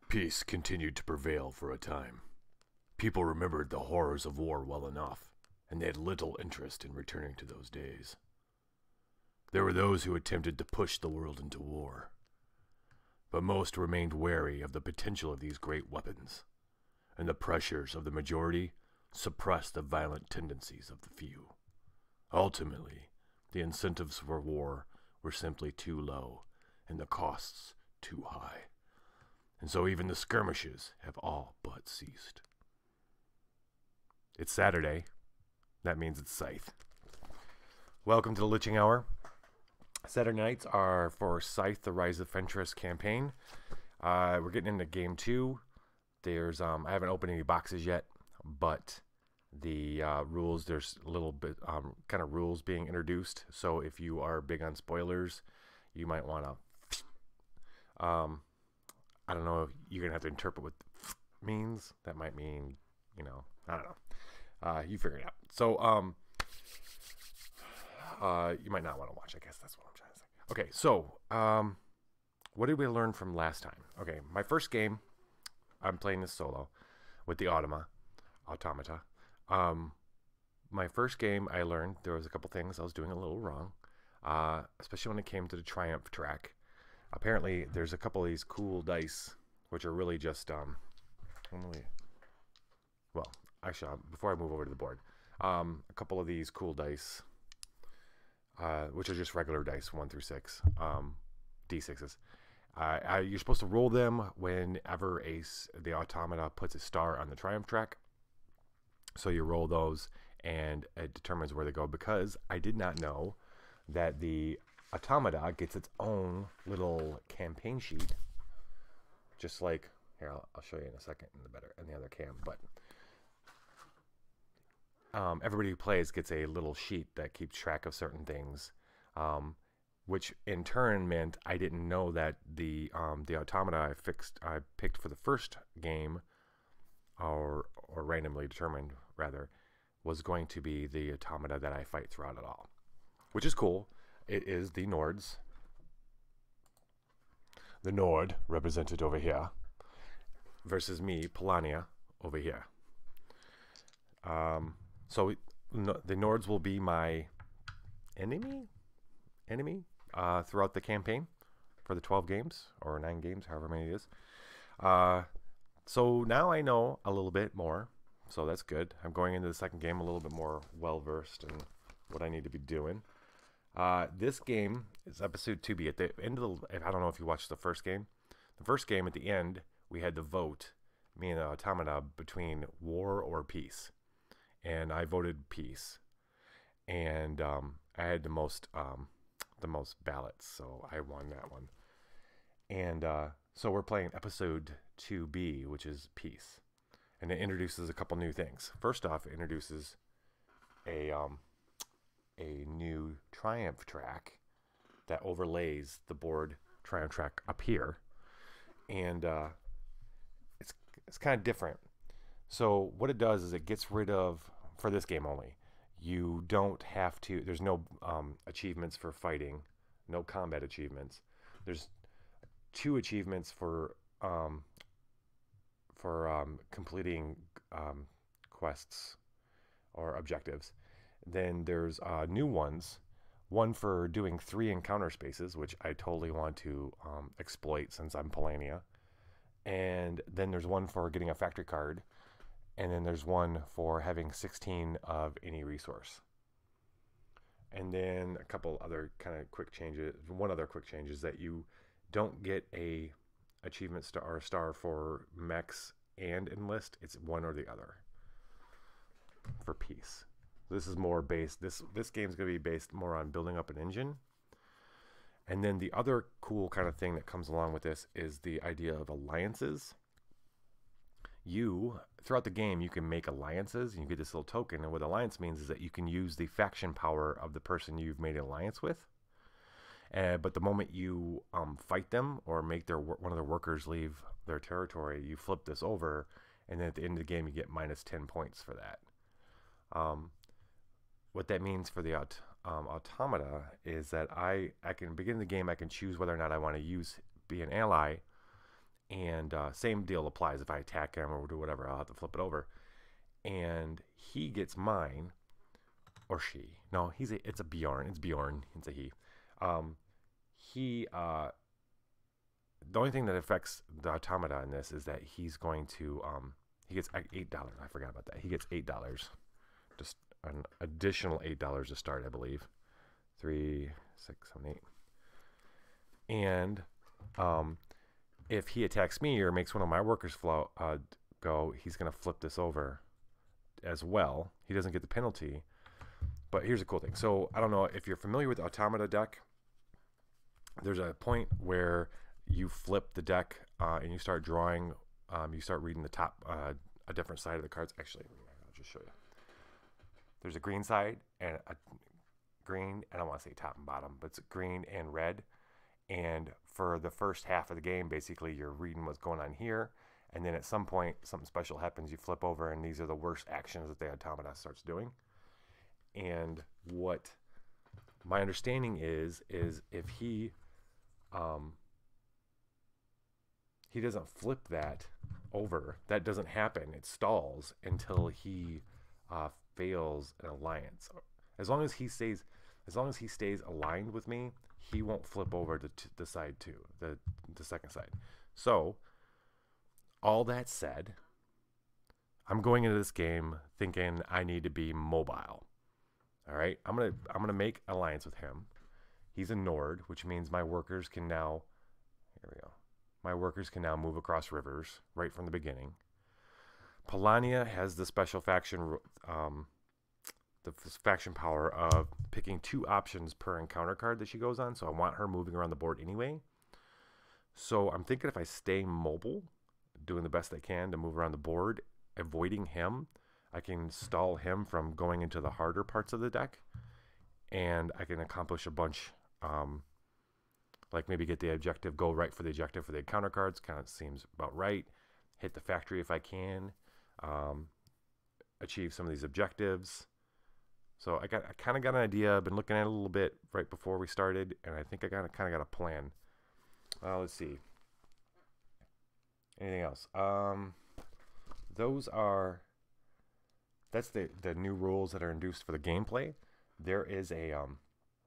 Peace continued to prevail for a time. People remembered the horrors of war well enough, and they had little interest in returning to those days. There were those who attempted to push the world into war, but most remained wary of the potential of these great weapons, and the pressures of the majority suppressed the violent tendencies of the few. Ultimately, the incentives for war were simply too low, and the costs too high. And so even the skirmishes have all but ceased. It's Saturday. That means it's Scythe. Welcome to the Liching Hour. Saturday nights are for Scythe, the Rise of Fenris campaign. We're getting into game 2. There's I haven't opened any boxes yet, but the rules, there's a little bit kind of rules being introduced. So if you are big on spoilers, you might want to I don't know if you're gonna have to interpret what means. That might mean, I don't know. You figure it out. So you might not want to watch. I guess that's what I'm trying to say. Okay, so what did we learn from last time? Okay, my first game, I'm playing this solo with the automata. My first game, I learned there was a couple things I was doing a little wrong, especially when it came to the triumph track. Apparently, there's a couple of these cool dice, which are really just well, actually, before I move over to the board, a couple of these cool dice, which are just regular dice, 1 through 6, d6s. You're supposed to roll them whenever the automata puts a star on the triumph track. So you roll those, and it determines where they go. Because I did not know that the automata gets its own little campaign sheet, just like here. I'll show you in a second in the other cam, but everybody who plays gets a little sheet that keeps track of certain things, which in turn meant I didn't know that the automata I picked for the first game, or randomly determined rather, was going to be the automata that I fight throughout it all, which is cool. It is the Nords. The Nord, represented over here, versus me, Polania, over here. So the Nords will be my enemy throughout the campaign for the 12 games, or 9 games, however many it is. So now I know a little bit more, so that's good. I'm going into the second game a little bit more well-versed in what I need to be doing. This game is episode 2B. At the end of I don't know if you watched the first game. The first game, at the end, we had to vote, me and the automata, between war or peace. And I voted peace. And I had the most ballots, so I won that one. And so we're playing episode 2B, which is peace. And it introduces a couple new things. First off, it introduces a new triumph track that overlays the board triumph track up here, and it's kind of different. So what it does is it gets rid of, for this game only, you don't have to, there's no achievements for fighting, no combat achievements. There's 2 achievements for completing quests or objectives. Then there's new ones. One for doing 3 encounter spaces, which I totally want to exploit since I'm Polania. And then there's one for getting a factory card. And then there's one for having 16 of any resource. And then a couple other kind of quick changes. One other quick change is that you don't get a achievement star or a star for mechs and enlist. It's one or the other for peace. This is more based, this game's going to be based more on building up an engine. And then the other cool kind of thing that comes along with this is the idea of alliances. Throughout the game, you can make alliances, and you get this little token. And what alliance means is that you can use the faction power of the person you've made an alliance with. But the moment you fight them or make one of their workers leave their territory, you flip this over, and then at the end of the game, you get minus 10 points for that. What that means for the automata is that I can begin the game, I can choose whether or not I want to be an ally, And same deal applies. If I attack him or do whatever, I'll have to flip it over. And he gets mine, or she. No, it's a Bjorn. It's Bjorn. It's a he. He the only thing that affects the automata in this is that he's going to he gets $8. I forgot about that. He gets $8, just an additional $8 to start, I believe. 3, 6, 7, 8. And if he attacks me or makes one of my workers go, he's going to flip this over as well. He doesn't get the penalty. But here's a cool thing. So I don't know if you're familiar with the automata deck. There's a point where you flip the deck and you start drawing. You start reading the top, a different side of the cards. Actually, I'll just show you. There's a green side and a green, and I don't want to say top and bottom, but it's green and red. And for the first half of the game, basically, you're reading what's going on here. And then at some point, something special happens. You flip over, and these are the worst actions that the automata starts doing. And what my understanding is if he doesn't flip that over, that doesn't happen. It stalls until he fails an alliance. As long as he stays aligned with me, he won't flip over to the side two, the second side. So, all that said, I'm going into this game thinking I need to be mobile. All right, I'm gonna make alliance with him. He's a Nord, which means my workers can now. Here we go. My workers can now move across rivers right from the beginning. Polania has the special faction, the faction power of picking 2 options per encounter card that she goes on. So I want her moving around the board anyway. So I'm thinking if I stay mobile, doing the best I can to move around the board, avoiding him, I can stall him from going into the harder parts of the deck, and I can accomplish a bunch. Like maybe get the objective, go right for the objective for the encounter cards. Kind of seems about right. Hit the factory if I can. Achieve some of these objectives. So I kind of got an idea. I've been looking at it a little bit right before we started, and I think I kind of got a plan. Let's see. Anything else? That's the new rules that are induced for the gameplay. There is a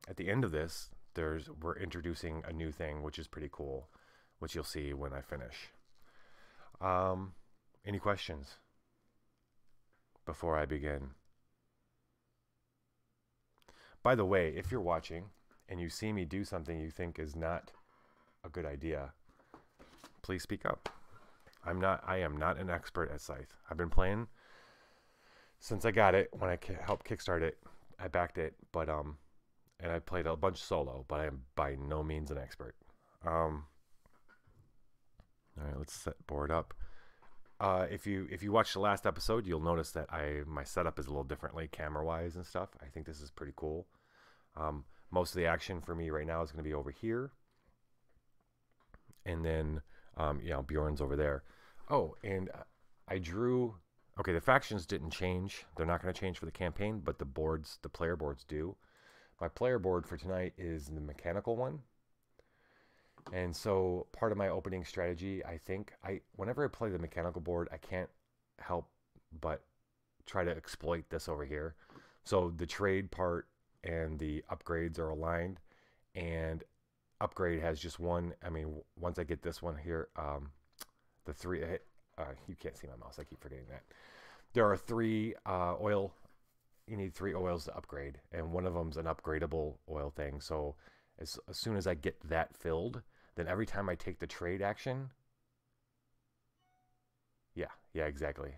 at the end of this, we're introducing a new thing, which is pretty cool, which you'll see when I finish. Any questions before I begin? By the way, if you're watching and you see me do something you think is not a good idea, please speak up. I am not an expert at Scythe. I've been playing since I got it. When I helped kickstart it, I backed it, but and I played a bunch solo, but I am by no means an expert. All right, let's set board up. If you watched the last episode, you'll notice that my setup is a little differently camera-wise and stuff. I think this is pretty cool. Most of the action for me right now is going to be over here, and then Bjorn's over there. Oh, and I drew. Okay, the factions didn't change. They're not going to change for the campaign, but the player boards do. My player board for tonight is the mechanical one. And so part of my opening strategy, I think, whenever I play the mechanical board, I can't help but try to exploit this over here. So the trade part and the upgrades are aligned, and upgrade has just one. I mean, once I get this one here, the 3, you can't see my mouse. I keep forgetting that. There are 3 oil. You need 3 oils to upgrade, and one of them's an upgradable oil thing. So as soon as I get that filled, then every time I take the trade action, yeah, exactly.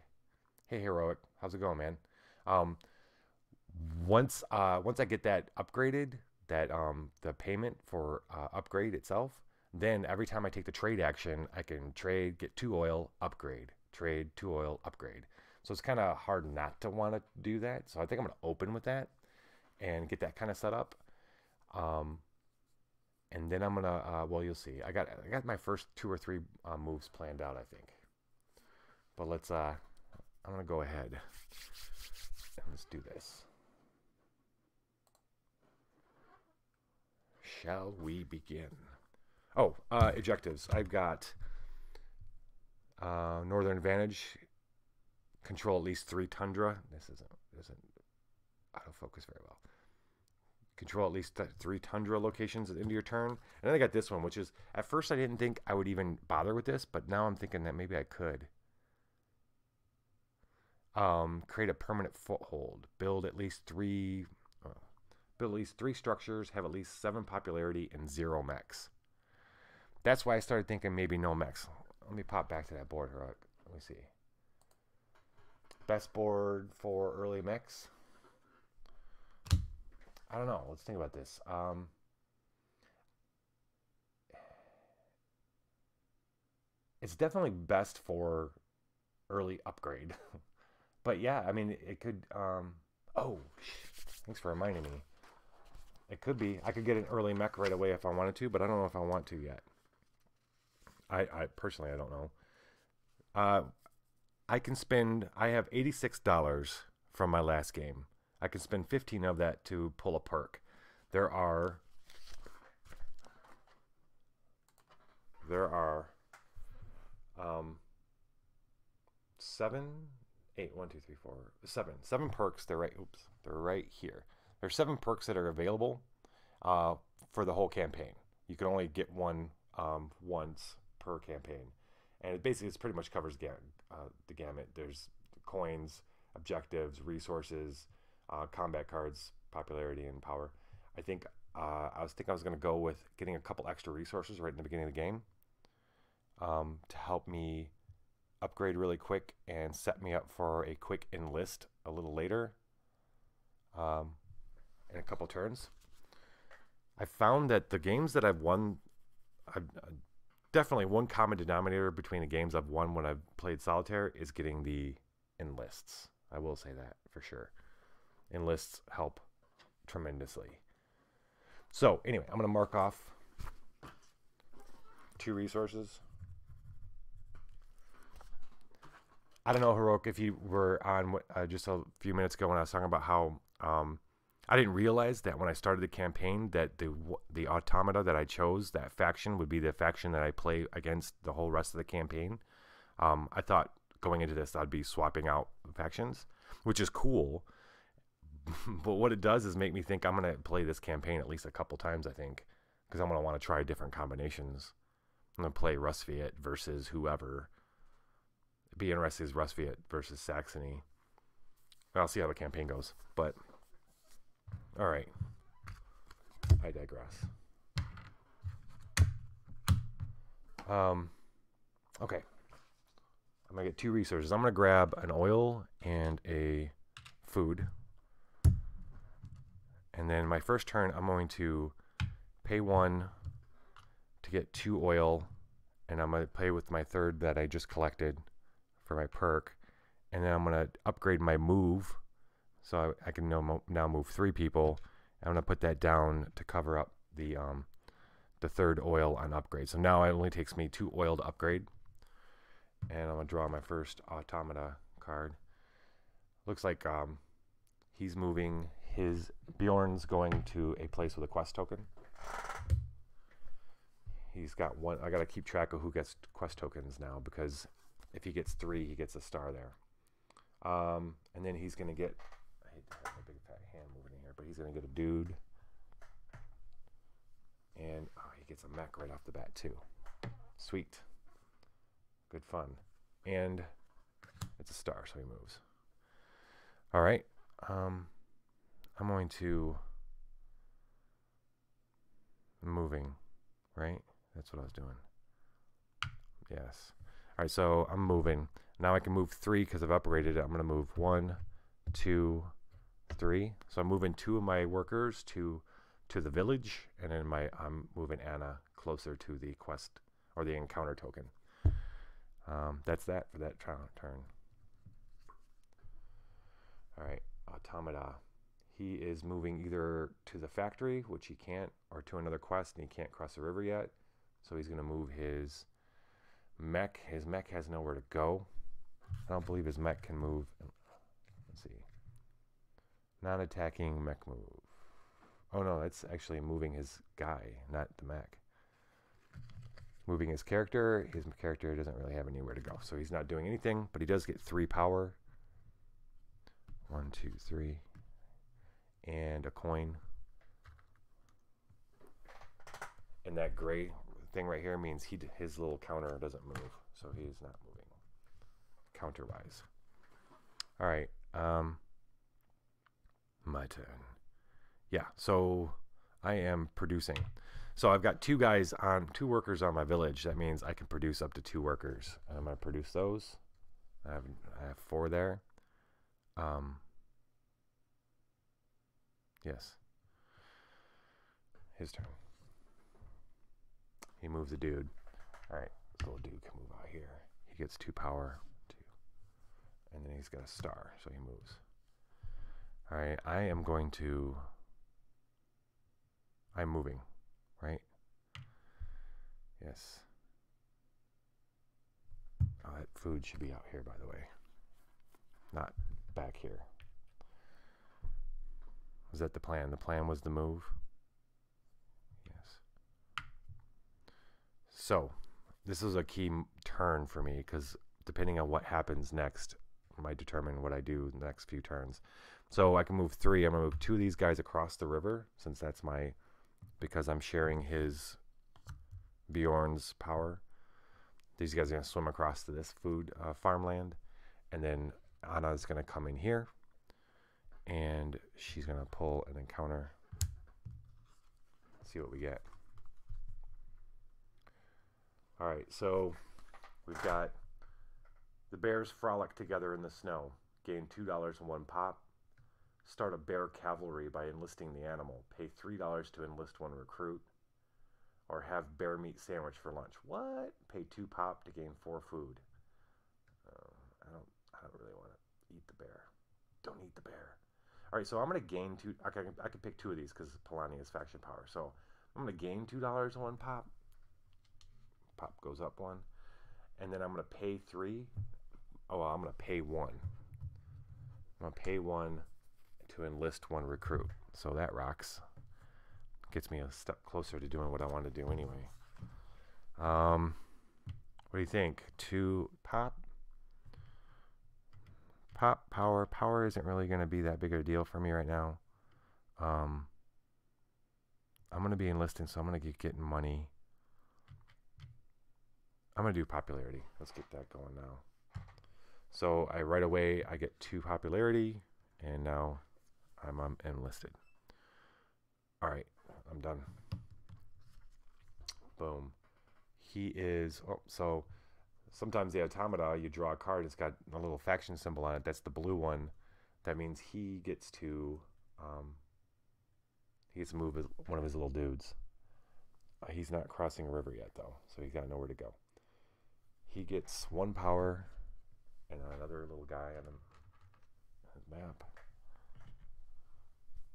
Hey, Heroic, how's it going, man? Once I get that upgraded, that the payment for upgrade itself, then every time I take the trade action, I can trade, get 2 oil, upgrade, trade, 2 oil, upgrade. So it's kind of hard not to want to do that. So I think I'm going to open with that and get that kind of set up. And then I'm going to, well, you'll see. I got my first 2 or 3 moves planned out, I think. But let's, I'm going to go ahead and let's do this. Shall we begin? Oh, objectives. I've got Northern Advantage. Control at least 3 tundra. This doesn't autofocus very well. Control at least 3 tundra locations at the end of your turn. And then I got this one, which is, at first I didn't think I would even bother with this, but now I'm thinking that maybe I could. Create a permanent foothold. Build at least 3 structures, have at least 7 popularity, and 0 mechs. That's why I started thinking maybe no mechs. Let me pop back to that board here. Let me see. Best board for early mechs. I don't know. Let's think about this. It's definitely best for early upgrade. But yeah, I mean, it could... oh, thanks for reminding me. It could be. I could get an early mech right away if I wanted to, but I don't know if I want to yet. I personally, I don't know. I can spend... I have $86 from my last game. I can spend 15 of that to pull a perk. There are 7, 8, 1, 2, 3, 4, 7 perks. They're right here. There's 7 perks that are available for the whole campaign. You can only get one once per campaign, and it basically pretty much covers the gamut. There's coins, objectives, resources, combat cards, popularity, and power. I think I was going to go with getting a couple extra resources right in the beginning of the game to help me upgrade really quick and set me up for a quick enlist a little later in a couple turns. I found that the games that I've won, I've definitely one common denominator between the games I've won when I've played solitaire is getting the enlists. I will say that for sure. Enlists help tremendously. So anyway, I'm going to mark off 2 resources. I don't know, Heroic, if you were on just a few minutes ago when I was talking about how I didn't realize that when I started the campaign that the automata that I chose, that faction, would be the faction that I play against the whole rest of the campaign. I thought going into this I'd be swapping out factions, which is cool. But what it does is make me think I'm going to play this campaign at least a couple times, I think, because I'm going to want to try different combinations. I'm going to play Rustviet versus whoever. It'd be interesting as Rustviet versus Saxony. I'll see how the campaign goes. But, all right. I digress. Okay. I'm going to get 2 resources. I'm going to grab an oil and a food. And then my first turn, I'm going to pay 1 to get 2 oil. And I'm going to play with my third that I just collected for my perk. And then I'm going to upgrade my move. So I can now move 3 people. I'm going to put that down to cover up the third oil on upgrade. So now it only takes me 2 oil to upgrade. And I'm going to draw my first automata card. Looks like he's moving his... Bjorn's going to a place with a quest token. He's got 1. I got to keep track of who gets quest tokens now, because if he gets 3, he gets a star there. And then he's going to get... I hate to have my big fat hand moving in here, but he's going to get a dude. And he gets a mech right off the bat too. Sweet. Good fun. And it's a star, so he moves. All right. I'm going to... Moving, right? That's what I was doing. Yes. All right, so I'm moving. Now I can move 3 because I've upgraded it. I'm going to move 1, 2, 3. So I'm moving 2 of my workers to the village, and then I'm moving Anna closer to the quest or the encounter token. That's that for that turn. All right, automata. He is moving either to the factory, which he can't, or to another quest, and he can't cross the river yet. So he's going to move his mech. His mech has nowhere to go. I don't believe his mech can move. Let's see. Non-attacking mech move. Oh no, that's actually moving his guy, not the mech. moving his character. His character doesn't really have anywhere to go, so he's not doing anything, but he does get 3 power. 1, 2, 3. And a coin. And that gray thing right here means his little counter doesn't move, so he's not moving counter-wise. All right, my turn. Yeah, so I am producing. So I've got 2 workers on my village. That means I can produce up to 2 workers. And I'm going to produce those. I have 4 there. Yes. His turn. He moves the dude. All right, this little dude can move out here. He gets 2 power, 2. And then he's got a star, so he moves. All right, I'm moving, right? Yes. Oh, that food should be out here, by the way. Not back here. Was that the plan? The plan was to move? Yes. So, this is a key turn for me, because depending on what happens next might determine what I do the next few turns. So I can move 3. I'm going to move 2 of these guys across the river, since that's because I'm sharing his Bjorn's power. These guys are going to swim across to this farmland, and then Anna's going to come in here, and she's going to pull an encounter. Let's see what we get. All right, so we've got the bears frolic together in the snow. Gain $2 in 1 pop. Start a bear cavalry by enlisting the animal. Pay $3 to enlist 1 recruit. Or have bear meat sandwich for lunch. What? Pay 2 pop to gain 4 food. I don't really want to eat the bear. Don't eat the bear. All right, so I'm going to gain 2. I can pick 2 of these because Polania is faction power. So I'm going to gain $2 in 1 pop. Pop goes up 1. And then I'm going to pay 3. Oh, well, I'm going to pay 1. I'm going to pay 1 to enlist 1 recruit. So that rocks. Gets me a step closer to doing what I want to do anyway. What do you think? 2 pop? Pop, power. Power isn't really going to be that big of a deal for me right now. I'm going to be enlisting, so I'm going to get getting money. I'm going to do popularity. Let's get that going now. So right away, I get 2 popularity, and now I'm enlisted. All right, I'm done. Boom. He is, so sometimes the automata, you draw a card, it's got a little faction symbol on it. That's the blue one. That means he gets to move one of his little dudes. He's not crossing a river yet, though, so he's got nowhere to go. He gets 1 power and another little guy on his map.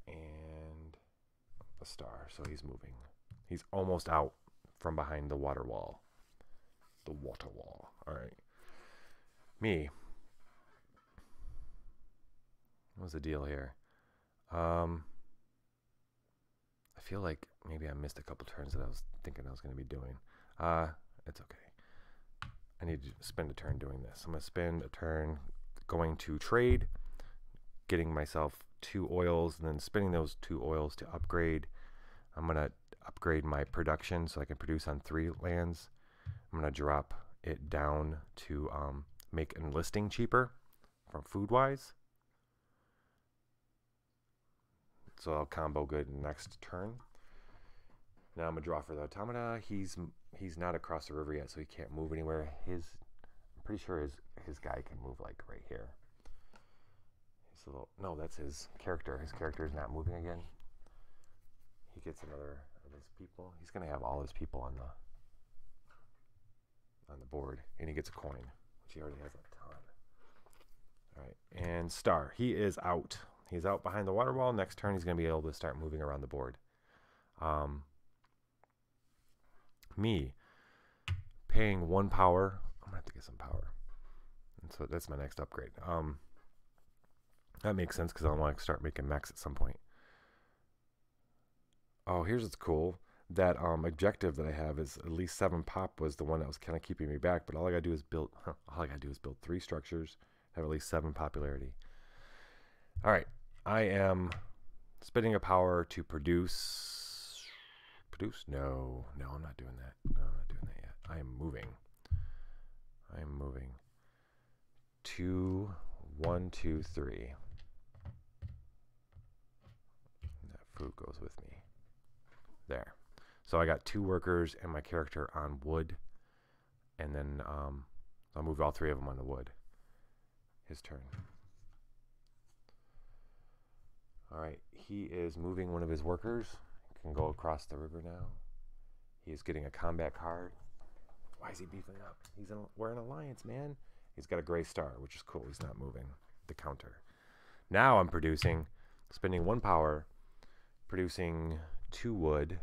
And a star, so he's moving. He's almost out from behind the water wall. The water wall. All right. Me. What's the deal here? I feel like maybe I missed a couple turns that I was thinking I was going to be doing. It's okay. I need to spend a turn doing this. I'm going to spend a turn going to trade, getting myself 2 oils, and then spending those 2 oils to upgrade. I'm going to upgrade my production so I can produce on 3 lands. I'm going to drop it down to make enlisting cheaper from food-wise. So I'll combo good next turn. Now I'm going to draw for the automata. He's not across the river yet, so he can't move anywhere. I'm pretty sure his guy can move like right here. No, that's his character. His character is not moving again. He gets another of his people. He's going to have all his people on the board, and he gets a coin, which he already has a ton. All right, and star. He is out. He's out behind the water wall. Next turn, he's going to be able to start moving around the board. Me paying 1 power. I'm gonna have to get some power, and so that's my next upgrade. That makes sense because I want to start making mechs at some point. Oh, here's what's cool. that objective that I have is at least 7 pop was the one that was kind of keeping me back. But all I gotta do is build. All I gotta do is build 3 structures, have at least 7 popularity. All right, I am spending a power to produce. Produce? No, no, I'm not doing that. No, I'm not doing that yet. I am moving. I am moving. 2, 1, 2, 3. That food goes with me. There. So I got 2 workers and my character on wood, and then I'll move all 3 of them on the wood. His turn. All right, he is moving one of his workers. He can go across the river now. He is getting a combat card. Why is he beefing up? We're in alliance, man. He's got a gray star, which is cool. He's not moving the counter. Now I'm producing, spending 1 power, producing 2 wood.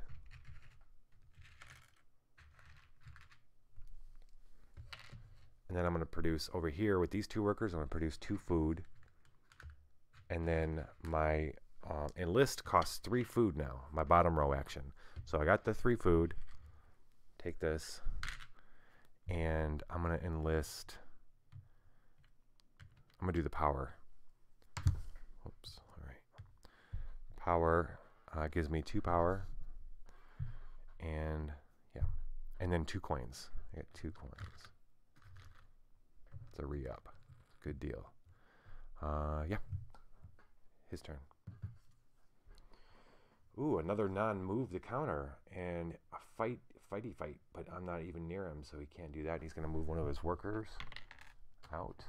And then I'm going to produce over here with these 2 workers, I'm going to produce 2 food. And then my enlist costs 3 food now, my bottom row action. So I got the 3 food. Take this. And I'm going to enlist. I'm going to do the power. Oops. All right. Power gives me 2 power. And yeah. And then 2 coins. I get 2 coins. It's a re-up. Good deal. Yeah. His turn. Ooh, another non-move to counter. And a fighty fight. But I'm not even near him, so he can't do that. He's going to move one of his workers out.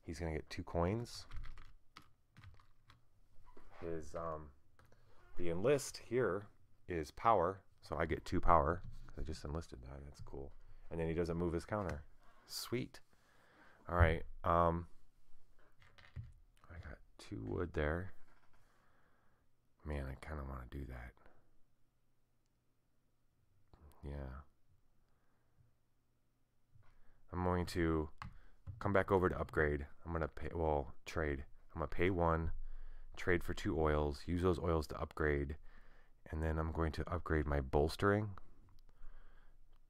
He's going to get 2 coins. His the enlist here is power, so I get 2 power. I just enlisted that. That's cool. And then he doesn't move his counter. Sweet. All right. I got 2 wood there. Man, I kind of want to do that. Yeah. I'm going to come back over to upgrade. I'm going to pay, well, trade. I'm going to pay 1, trade for 2 oils, use those oils to upgrade, and then I'm going to upgrade my bolstering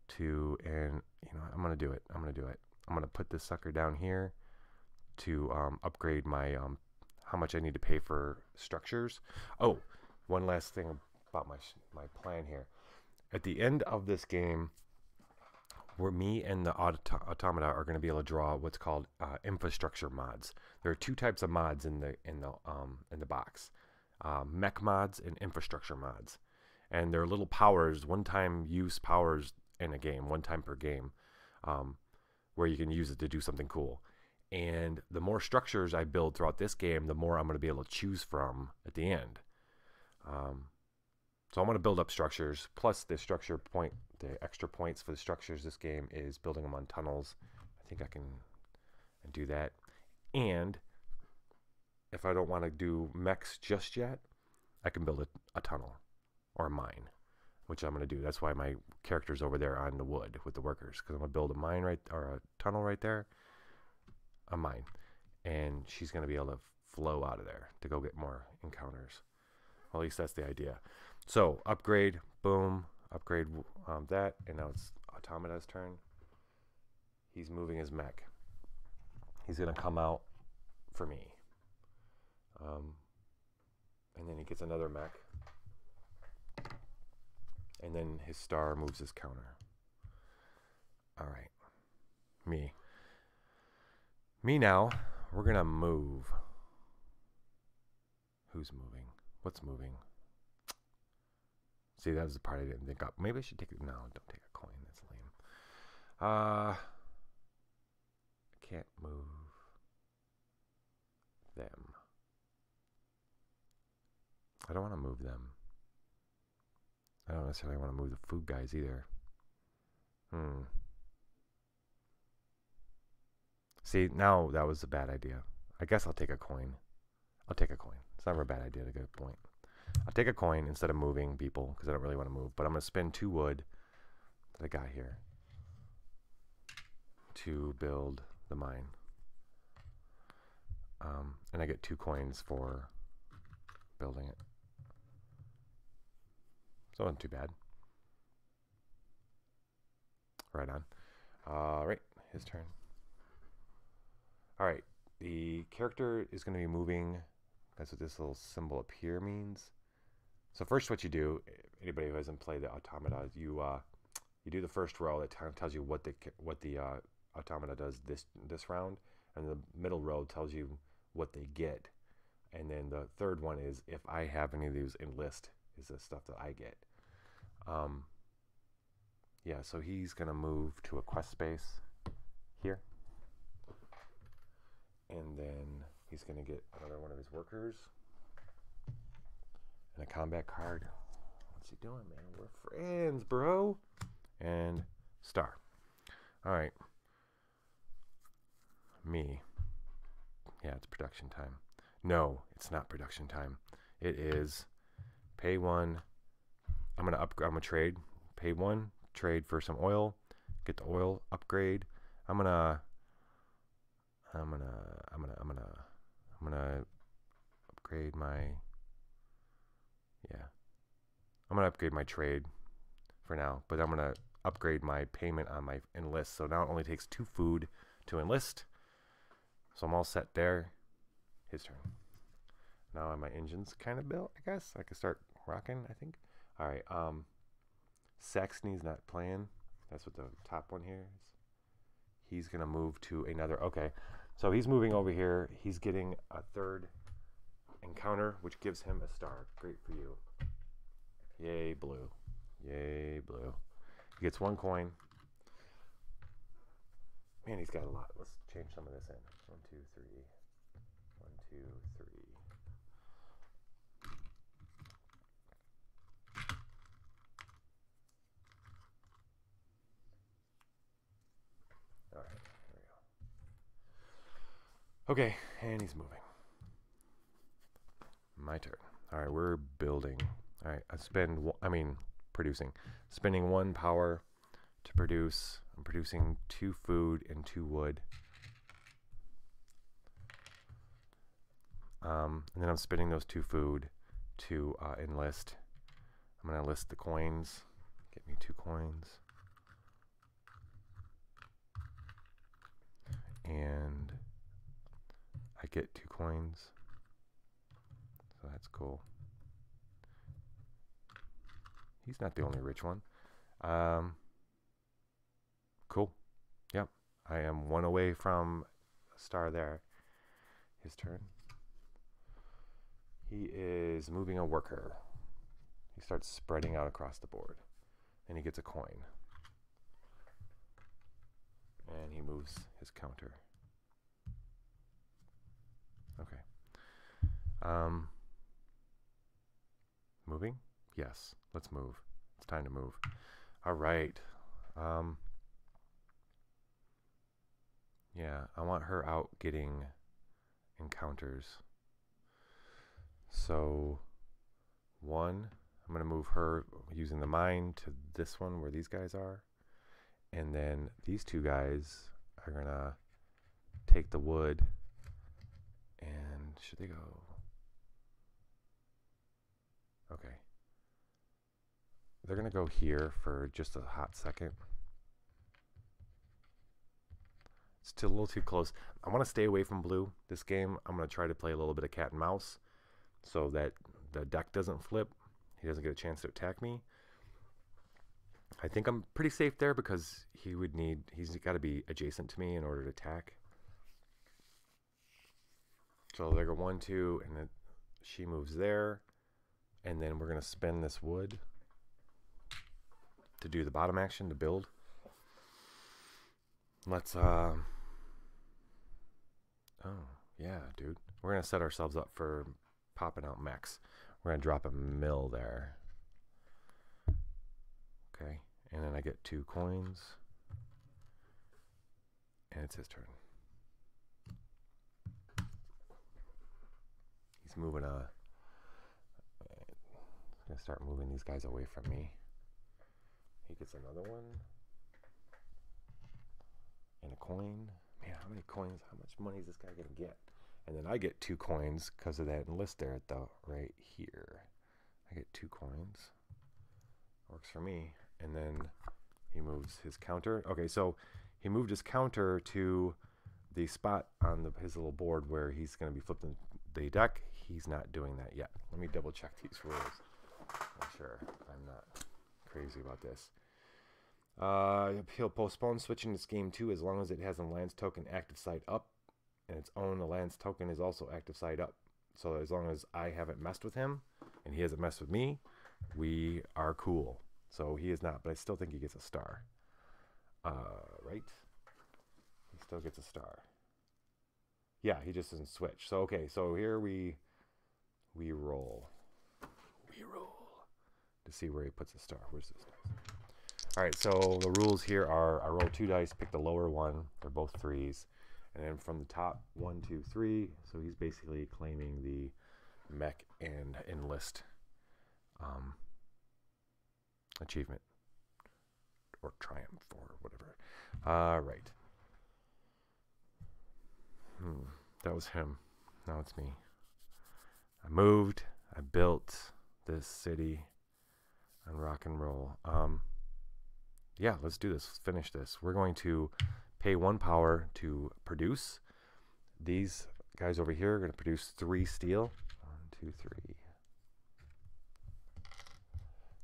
to, and you know, I'm going to do it. I'm going to put this sucker down here to upgrade my, how much I need to pay for structures. Oh, one last thing about my plan here. At the end of this game, where me and the automata are going to be able to draw what's called infrastructure mods. There are 2 types of mods in the box: mech mods and infrastructure mods, and they're little powers, one-time use powers in a game, 1 time per game, where you can use it to do something cool. And the more structures I build throughout this game, the more I'm going to be able to choose from at the end. So I want to build up structures, plus the structure point, the extra points for the structures this game is building them on tunnels. I think I can do that. And if I don't want to do mechs just yet, I can build a tunnel or a mine, which I'm going to do. That's why my character's over there on the wood with the workers, because I'm going to build a mine or a tunnel right there, a mine. And she's going to be able to flow out of there to go get more encounters. Well, at least that's the idea. So upgrade, boom, upgrade that, and now it's Automata's turn. He's moving his mech. He's gonna come out for me, and then he gets another mech, and then his star moves his counter. All right, me now. We're gonna move. Who's moving? What's moving? See, that was the part I didn't think up. Maybe I should take it. No, don't take a coin. That's lame. I can't move them. I don't want to move them. I don't necessarily want to move the food guys either. See, now that was a bad idea. I guess I'll take a coin. I'll take a coin. It's never a bad idea to get a point. I'll take a coin instead of moving people, because I don't really want to move. But I'm going to spend 2 wood that I got here to build the mine. And I get 2 coins for building it. So it wasn't too bad. Right on. All right, his turn. All right, the character is going to be moving. That's what this little symbol up here means. So first, what you do, anybody who hasn't played the automata, you do the first row that tells you what the automata does this round, and the middle row tells you what they get, and then the third one is if I have any of these in list, is the stuff that I get. Yeah, so he's gonna move to a quest space here, and then he's gonna get another one of his workers and a combat card. What's he doing, man? We're friends, bro. And star. All right. Me. Yeah, it's production time. No, it's not production time. It is pay one. I'm gonna trade. Pay one. Trade for some oil. Get the oil. Upgrade. I'm gonna upgrade my. Yeah. I'm gonna upgrade my trade for now, but I'm gonna upgrade my payment on my enlist. So now it only takes 2 food to enlist. So I'm all set there. His turn. Now my engine's kind of built, I guess. I can start rocking, I think. All right. Saxony's not playing. That's what the top one here is. He's gonna move to another. Okay. So he's moving over here. He's getting a 3rd encounter, which gives him a star. Great for you. Yay, blue. Yay, blue. He gets 1 coin. Man, he's got a lot. Let's change some of this in. 1, 2, 3. 1, 2, 3. All right, there we go. Okay, and he's moving. My turn. All right, we're building. All right, producing. Spending 1 power to produce. I'm producing 2 food and 2 wood. And then I'm spending those 2 food to enlist. I'm going to enlist the coins. Get me 2 coins. And I get 2 coins. So that's cool. He's not the only rich one. Cool. Yep. I am 1 away from a star there. His turn. He is moving a worker. He starts spreading out across the board. And he gets a coin. And he moves his counter. Okay. Moving? Yes. Let's move. It's time to move. All right. Yeah, I want her out getting encounters. So, 1, I'm going to move her using the mine to this one where these guys are. And then these 2 guys are going to take the wood. And should they go? Okay. They're going to go here for just a hot second. It's still a little too close. I want to stay away from blue this game. I'm going to try to play a little bit of cat and mouse so that the deck doesn't flip. He doesn't get a chance to attack me. I think I'm pretty safe there because he's got to be adjacent to me in order to attack. So there go 1, 2, and then she moves there. And then we're going to spend this wood to do the bottom action to build. Let's, oh, yeah, dude. We're going to set ourselves up for popping out mechs. We're going to drop a mill there. Okay. And then I get 2 coins. And it's his turn. He's moving he's going to start moving these guys away from me. He gets another one. And a coin. Man, how many coins? How much money is this guy going to get? And then I get 2 coins because of that enlist there at the right here. I get 2 coins. works for me. And then he moves his counter. Okay, so he moved his counter to the spot on his little board where he's going to be flipping the deck. He's not doing that yet. Let me double check these rules. Make sure I'm not crazy about this. He'll postpone switching to game 2 as long as it has a lands token active side up, and its own lands token is also active side up. So as long as I haven't messed with him and he hasn't messed with me, we are cool. So he is not, but I still think he gets a star. Right? He still gets a star. Yeah, he just doesn't switch. So okay, so here we roll. We roll to see where he puts a star. Where's this dice? All right, so the rules here are I roll 2 dice, pick the lower one. They're both 3s. And then from the top, 1, 2, 3. So he's basically claiming the mech and enlist achievement or triumph or whatever. Right. That was him. Now it's me. I moved. I built this city on rock and roll. Yeah, let's do this. Let's finish this. We're going to pay 1 power to produce. These guys over here are going to produce 3 steel. 1, 2, 3.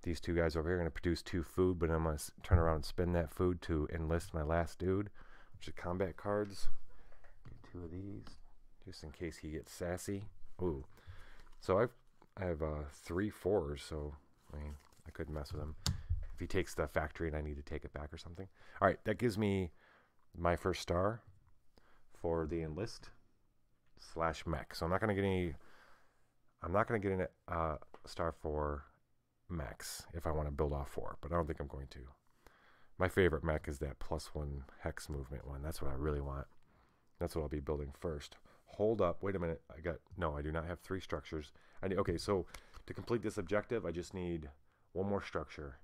These 2 guys over here are going to produce 2 food, but I'm going to turn around and spend that food to enlist my last dude, which is combat cards. Get 2 of these, just in case he gets sassy. Ooh. So I have 3 4s, so I mean, I could mess with him. If he takes the factory and I need to take it back or something. All right, that gives me my first star for the enlist / mech. So I'm not going to get a star for mechs if I want to build off 4, but I don't think I'm going to. My favorite mech is that +1 hex movement one. That's what I really want. That's what I'll be building first. Hold up. Wait a minute. I do not have 3 structures. Okay, so to complete this objective, I just need 1 more structure.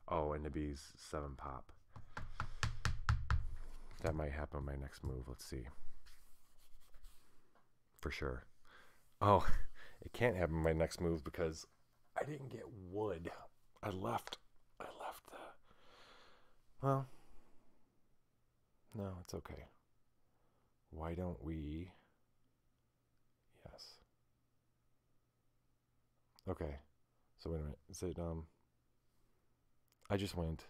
Oh, and the bees 7 pop. That might happen in my next move. Let's see. For sure. Oh, it can't happen in my next move because I didn't get wood. I left the... Well, no, it's okay. Why don't we... Yes. Okay. So wait a minute. Is it, I just went,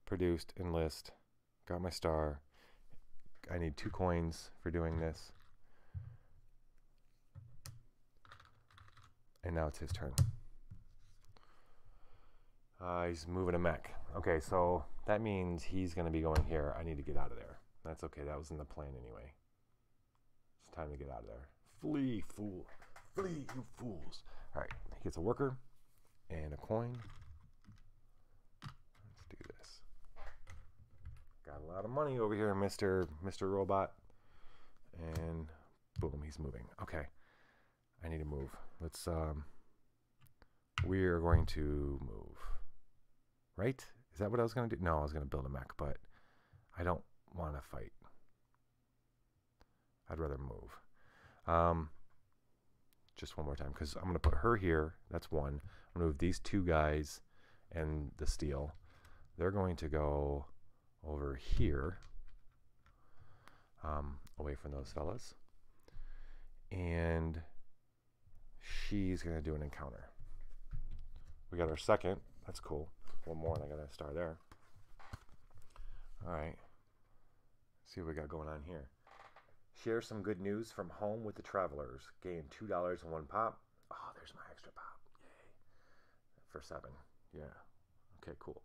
produced, enlist, got my star. I need 2 coins for doing this. And now it's his turn. He's moving a mech. Okay, so that means he's going to be going here. I need to get out of there. That's okay. That was in the plan anyway. It's time to get out of there. Flee, fool. Flee, you fools. All right, he gets a worker and a coin. Let's do this. Got a lot of money over here, Mr. Robot. And boom, he's moving. Okay, I need to move. Let's, we're going to move. Right? Is that what I was going to do? No, I was going to build a mech, but I don't want to fight. I'd rather move. Just one more time, because I'm going to put her here. That's 1. I'm going to move these 2 guys and the steel. They're going to go over here, away from those fellas. And she's going to do an encounter. We got our second. That's cool. 1 more and I got a star there. All right. See what we got going on here. Share some good news from home with the travelers. Gain $2 and 1 pop. Oh, there's my extra pop. Yay. For 7. Yeah. Okay, cool.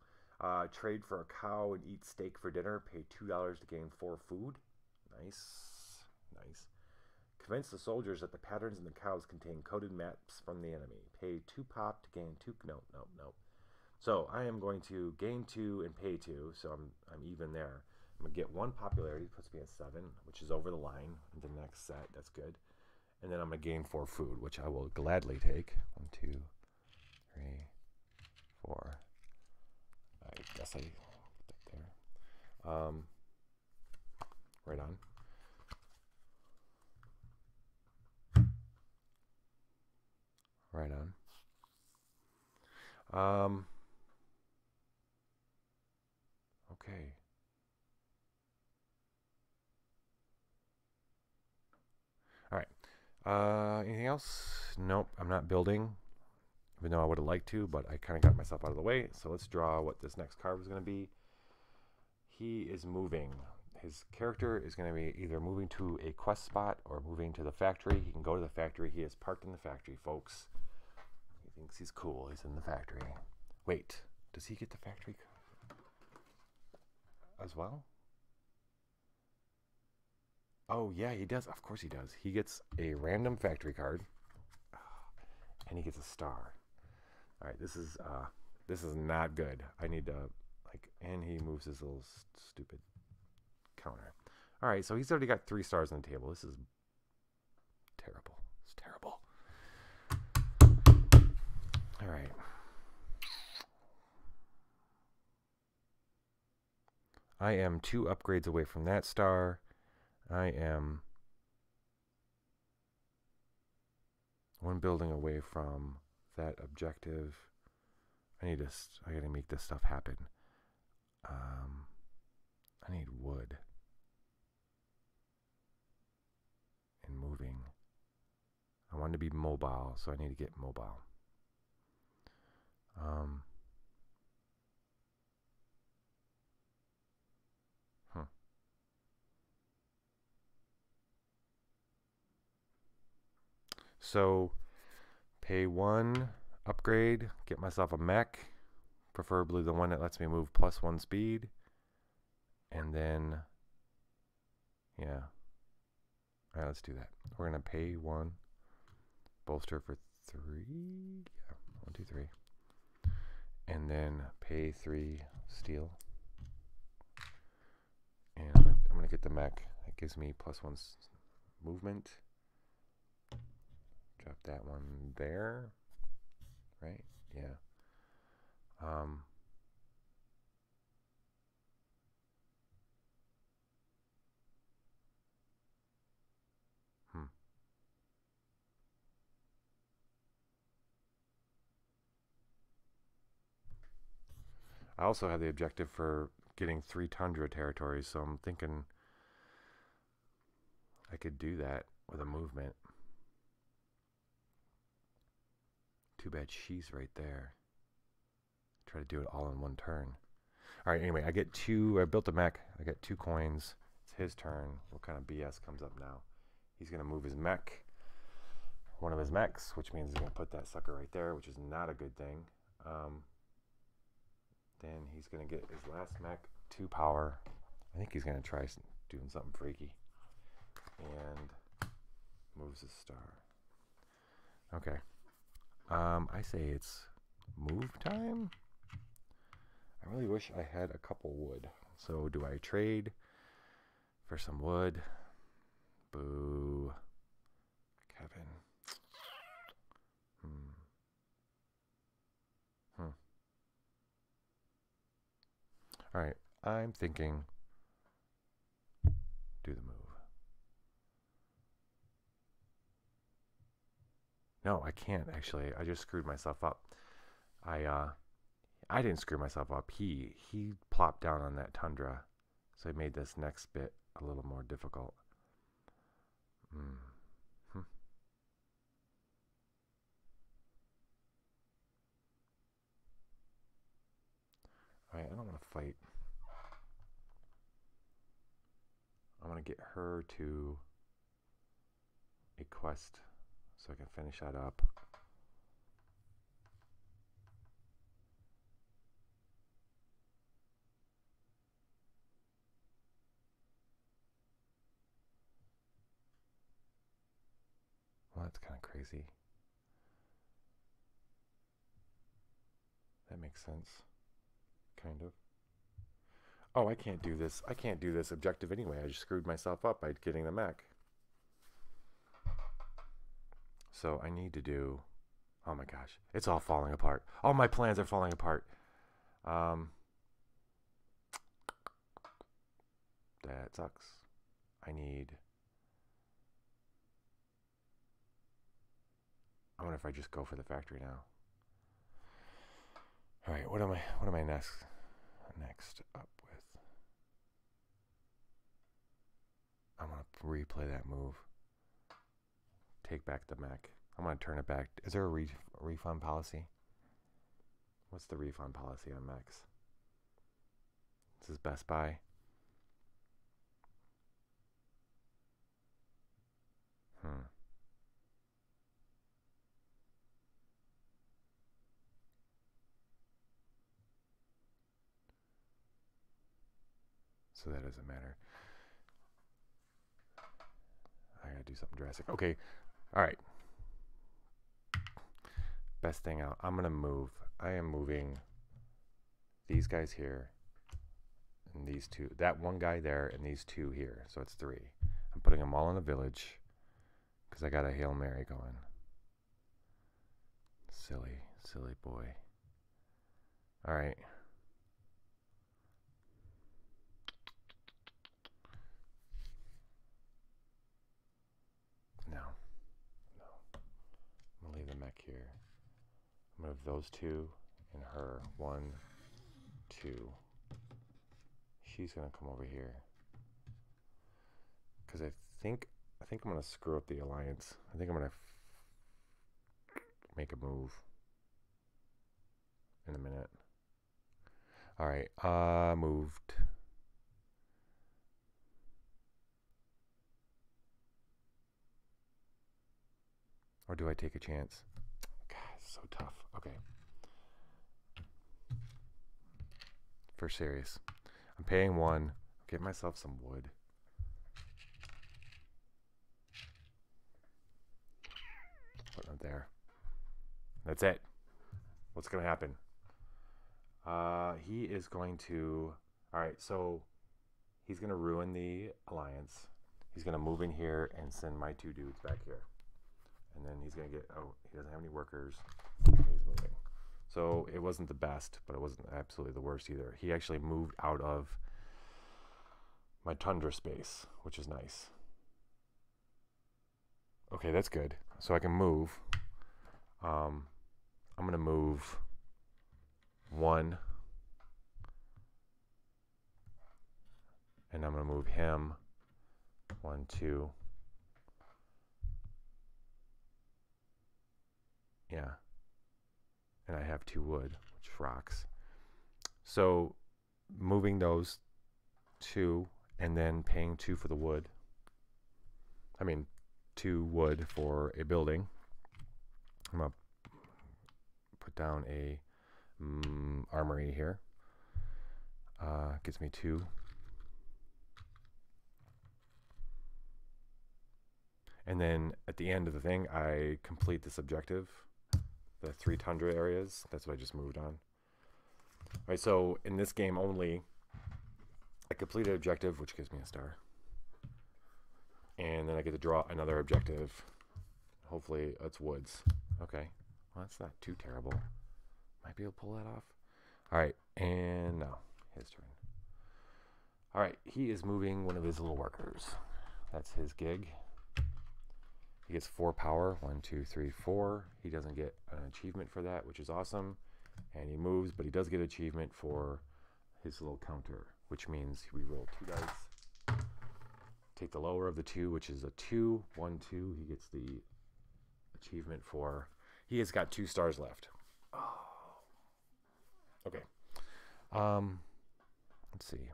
Trade for a cow and eat steak for dinner. Pay $2 to gain 4 food. Nice. Nice. Convince the soldiers that the patterns in the cows contain coded maps from the enemy. Pay 2 pop to gain 2. Nope. So I am going to gain 2 and pay 2. So I'm even there. I'm going to get 1 popularity, puts me at 7, which is over the line in the next set. That's good. And then I'm going to gain 4 food, which I will gladly take. 1, 2, 3, 4. I guess I put that there. Right on. Right on. Okay. All right. Anything else? Nope, I'm not building, even though I would have liked to, but I kind of got myself out of the way. So let's draw what this next card was going to be. He is moving. His character is going to be either moving to a quest spot or moving to the factory. He can go to the factory. He is parked in the factory, folks. He thinks he's cool. He's in the factory. Wait, does he get the factory as well? Oh, yeah, he does. Of course he does. He gets a random factory card, and he gets a star. All right, this is not good. I need to, like, and he moves his little stupid counter. All right, so he's already got 3 stars on the table. This is terrible. It's terrible. All right. I am 2 upgrades away from that star. I am 1 building away from that objective. I gotta make this stuff happen. I need wood and moving. I want to be mobile, so I need to get mobile. So pay 1 upgrade, get myself a mech, preferably the one that lets me move +1 speed, and then, yeah. All right, let's do that. We're gonna pay 1, bolster for 3, yeah, 1, 2, 3, and then pay 3 steel, and I'm gonna get the mech. That gives me +1 movement. Drop that one there, right? Yeah. I also have the objective for getting 3 tundra territories, so I'm thinking I could do that with a movement. Too bad she's right there. Try to do it all in 1 turn. All right, anyway, I built a mech. I got 2 coins. It's his turn. What kind of BS comes up now? He's going to move his mech. One of his mechs, which means he's going to put that sucker right there, which is not a good thing. Then he's going to get his last mech, 2 power. I think he's going to try doing something freaky. And moves his star. Okay. I say it's move time. I really wish I had a couple wood. So do I trade for some wood? Boo. Kevin. All right, I'm thinking do the move. No, I can't actually. I just screwed myself up. I didn't screw myself up. He plopped down on that tundra, so it made this next bit a little more difficult. All right, I don't want to fight. I want to get her to a quest so I can finish that up. Well, that's kind of crazy. That makes sense. Kind of. Oh, I can't do this. I can't do this objective anyway. I just screwed myself up by getting the mech. So I need to do... Oh my gosh. It's all falling apart. All my plans are falling apart. That sucks. I wonder if I just go for the factory now. All right, what am I next up with? I want to replay that move. Take back the mech. I'm going to turn it back. Is there a refund policy? What's the refund policy on mechs? This is Best Buy. So that doesn't matter. I gotta do something drastic. Okay. All right. Best thing out. I'm gonna move. I am moving these guys here and these two. That one guy there and these two here. So it's 3. I'm putting them all in a village because I got a Hail Mary going. Silly, silly boy. All right. No. I'm gonna leave the mech here. Move those 2 and her. 1, 2. She's gonna come over here because I think I'm gonna screw up the alliance. I think I'm gonna make a move in a minute. All right, moved. Or do I take a chance? God, it's so tough. Okay. For serious. I'm paying 1. Get myself some wood. Put it there. That's it. What's going to happen? He is going to... Alright, so he's going to ruin the alliance. He's going to move in here and send my 2 dudes back here. And then he's going to get... Oh, he doesn't have any workers. He's moving. So it wasn't the best, but it wasn't absolutely the worst either. He actually moved out of my tundra space, which is nice. Okay, that's good. So I can move. I'm going to move 1. And I'm going to move him 1, 2. Yeah. And I have 2 wood, which rocks. So moving those 2 and then paying 2 for the wood. I mean, 2 wood for a building. I'm going to put down a armory here. Gives me 2. And then at the end of the thing, I complete this objective. The 3 tundra areas. That's what I just moved on. All right, so in this game only, I completed an objective, which gives me a star. And then I get to draw another objective. Hopefully it's woods. Okay. Well, that's not too terrible. Might be able to pull that off. All right, and now his turn. All right, he is moving one of his little workers. That's his gig. He gets 4 power. 1, 2, 3, 4. He doesn't get an achievement for that, which is awesome. And he moves, but he does get achievement for his little counter, which means we roll 2 dice. Take the lower of the 2, which is a 2. 1, 2. He gets the achievement for... He has got 2 stars left. Oh. Okay. Let's see.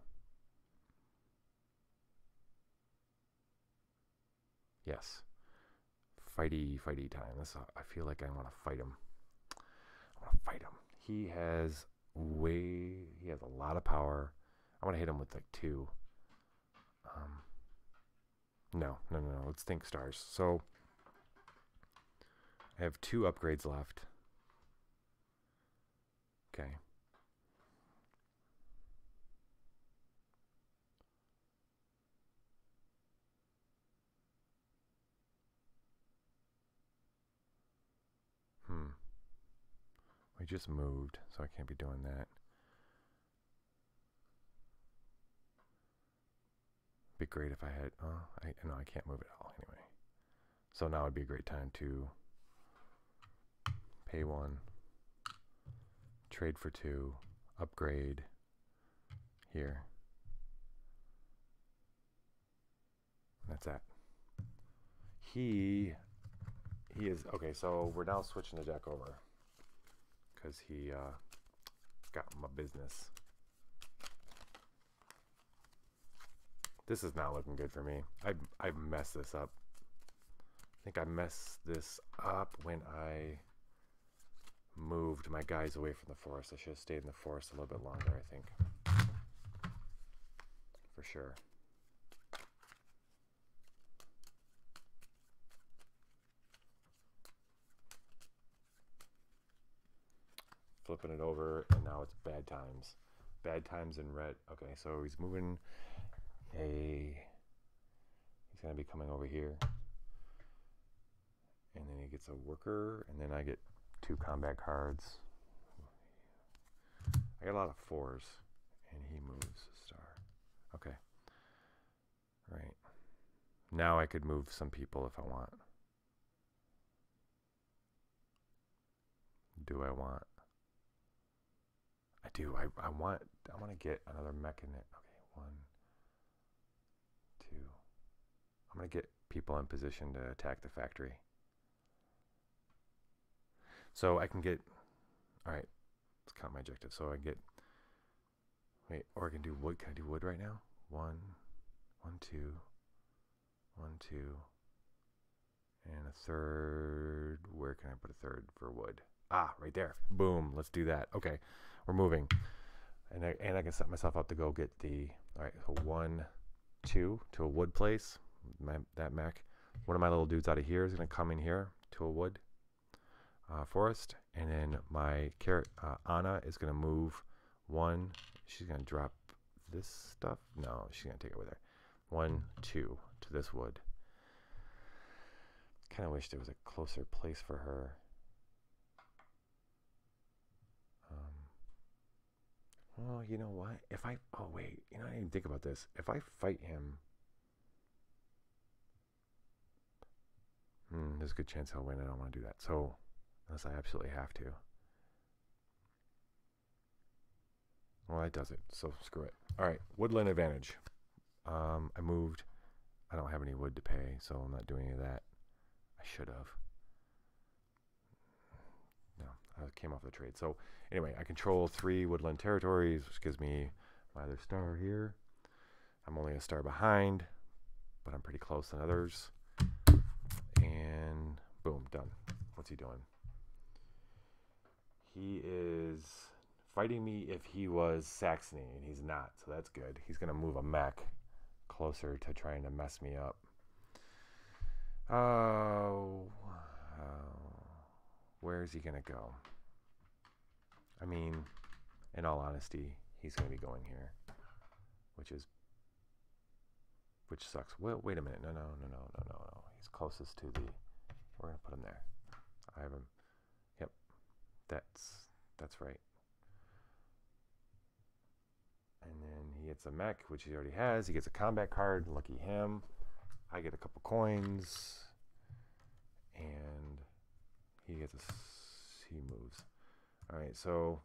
Yes. Fighty time. I feel like I want to fight him. I want to fight him. He has a lot of power. I want to hit him with like 2. No. Let's think stars. So I have 2 upgrades left. Okay. We just moved, so I can't be doing that. Be great if I had... no, I can't move it all anyway. So now would be a great time to pay 1, trade for 2, upgrade here. That's that. He is okay. So we're now switching the deck over because he got my business. This is not looking good for me. I messed this up. I think I messed this up when I moved my guys away from the forest. I should have stayed in the forest a little bit longer, I think. For sure. Flipping it over, and now it's bad times. Bad times in red. Okay, so he's moving he's gonna be coming over here. And then he gets a worker, and then I get 2 combat cards. I got a lot of 4s, and he moves a star. Okay. Right. Now I could move some people if I want. Do I want? I do. I want to get another mech in it. Okay, 1, 2. I'm going to get people in position to attack the factory. So I can get, all right, let's count my objective. So I get, wait, or I can do wood. Can I do wood right now? 1, 1, 2, 1, 2, and a third. Where can I put a third for wood? Ah, right there. Boom. Let's do that. Okay, we're moving, and I can set myself up to go get the. All right, so 1, 2 to a wood place. That mech. One of my little dudes out of here is gonna come in here to a wood. Forest, and then my Anna is gonna move 1. She's gonna drop this stuff. No, she's gonna take it with her. 1, 2 to this wood. Kind of wish there was a closer place for her. Well, you know what? If I I didn't even think about this. If I fight him, there's a good chance he'll win. I don't want to do that. So. Unless I absolutely have to. Well, that does it. So screw it. All right, woodland advantage. I moved. I don't have any wood to pay, so I'm not doing any of that. I should have. No, I came off the trade. So anyway, I control 3 woodland territories, which gives me my other star here. I'm only a star behind, but I'm pretty close than others. And boom, done. What's he doing? He is fighting me if he was Saxony, and he's not, so that's good. He's going to move a mech closer to trying to mess me up. Where is he going to go? I mean, in all honesty, he's going to be going here, which sucks. Well, wait a minute. No. He's closest to the... We're going to put him there. I have him... That's right. And then he gets a mech, which he already has. He gets a combat card. Lucky him. I get a couple coins. And he moves. All right, so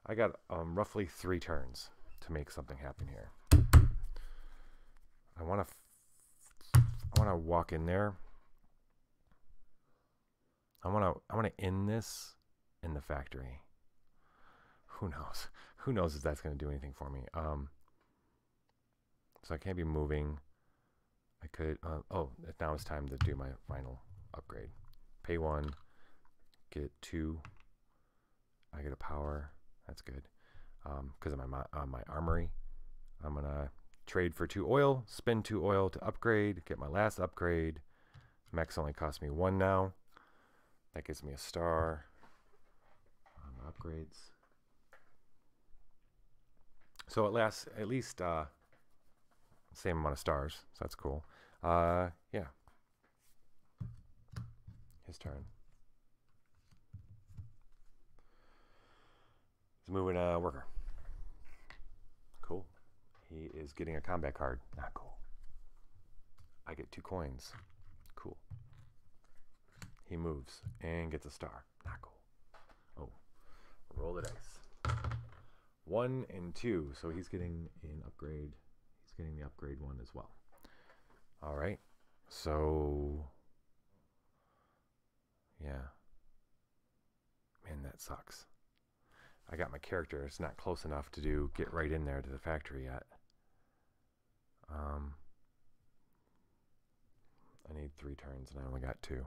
I got roughly 3 turns to make something happen here. I want to walk in there. I want to end this in the factory. Who knows? Who knows if that's going to do anything for me? So I can't be moving. I could. Now it's time to do my final upgrade. Pay 1, get 2. I get a power. That's good. Because of my armory, I'm gonna trade for 2 oil. Spend 2 oil to upgrade. Get my last upgrade. Mechs only cost me 1 now. That gives me a star. Upgrades. So at least same amount of stars. So that's cool. Yeah. His turn. He's moving a worker. Cool. He is getting a combat card. Not cool. I get 2 coins. Cool. He moves and gets a star. Not cool. Oh. Roll the dice. 1 and 2. So he's getting an upgrade. He's getting the upgrade 1 as well. All right. So, yeah. Man, that sucks. I got my character. It's not close enough to get right in there to the factory yet. I need 3 turns and I only got 2.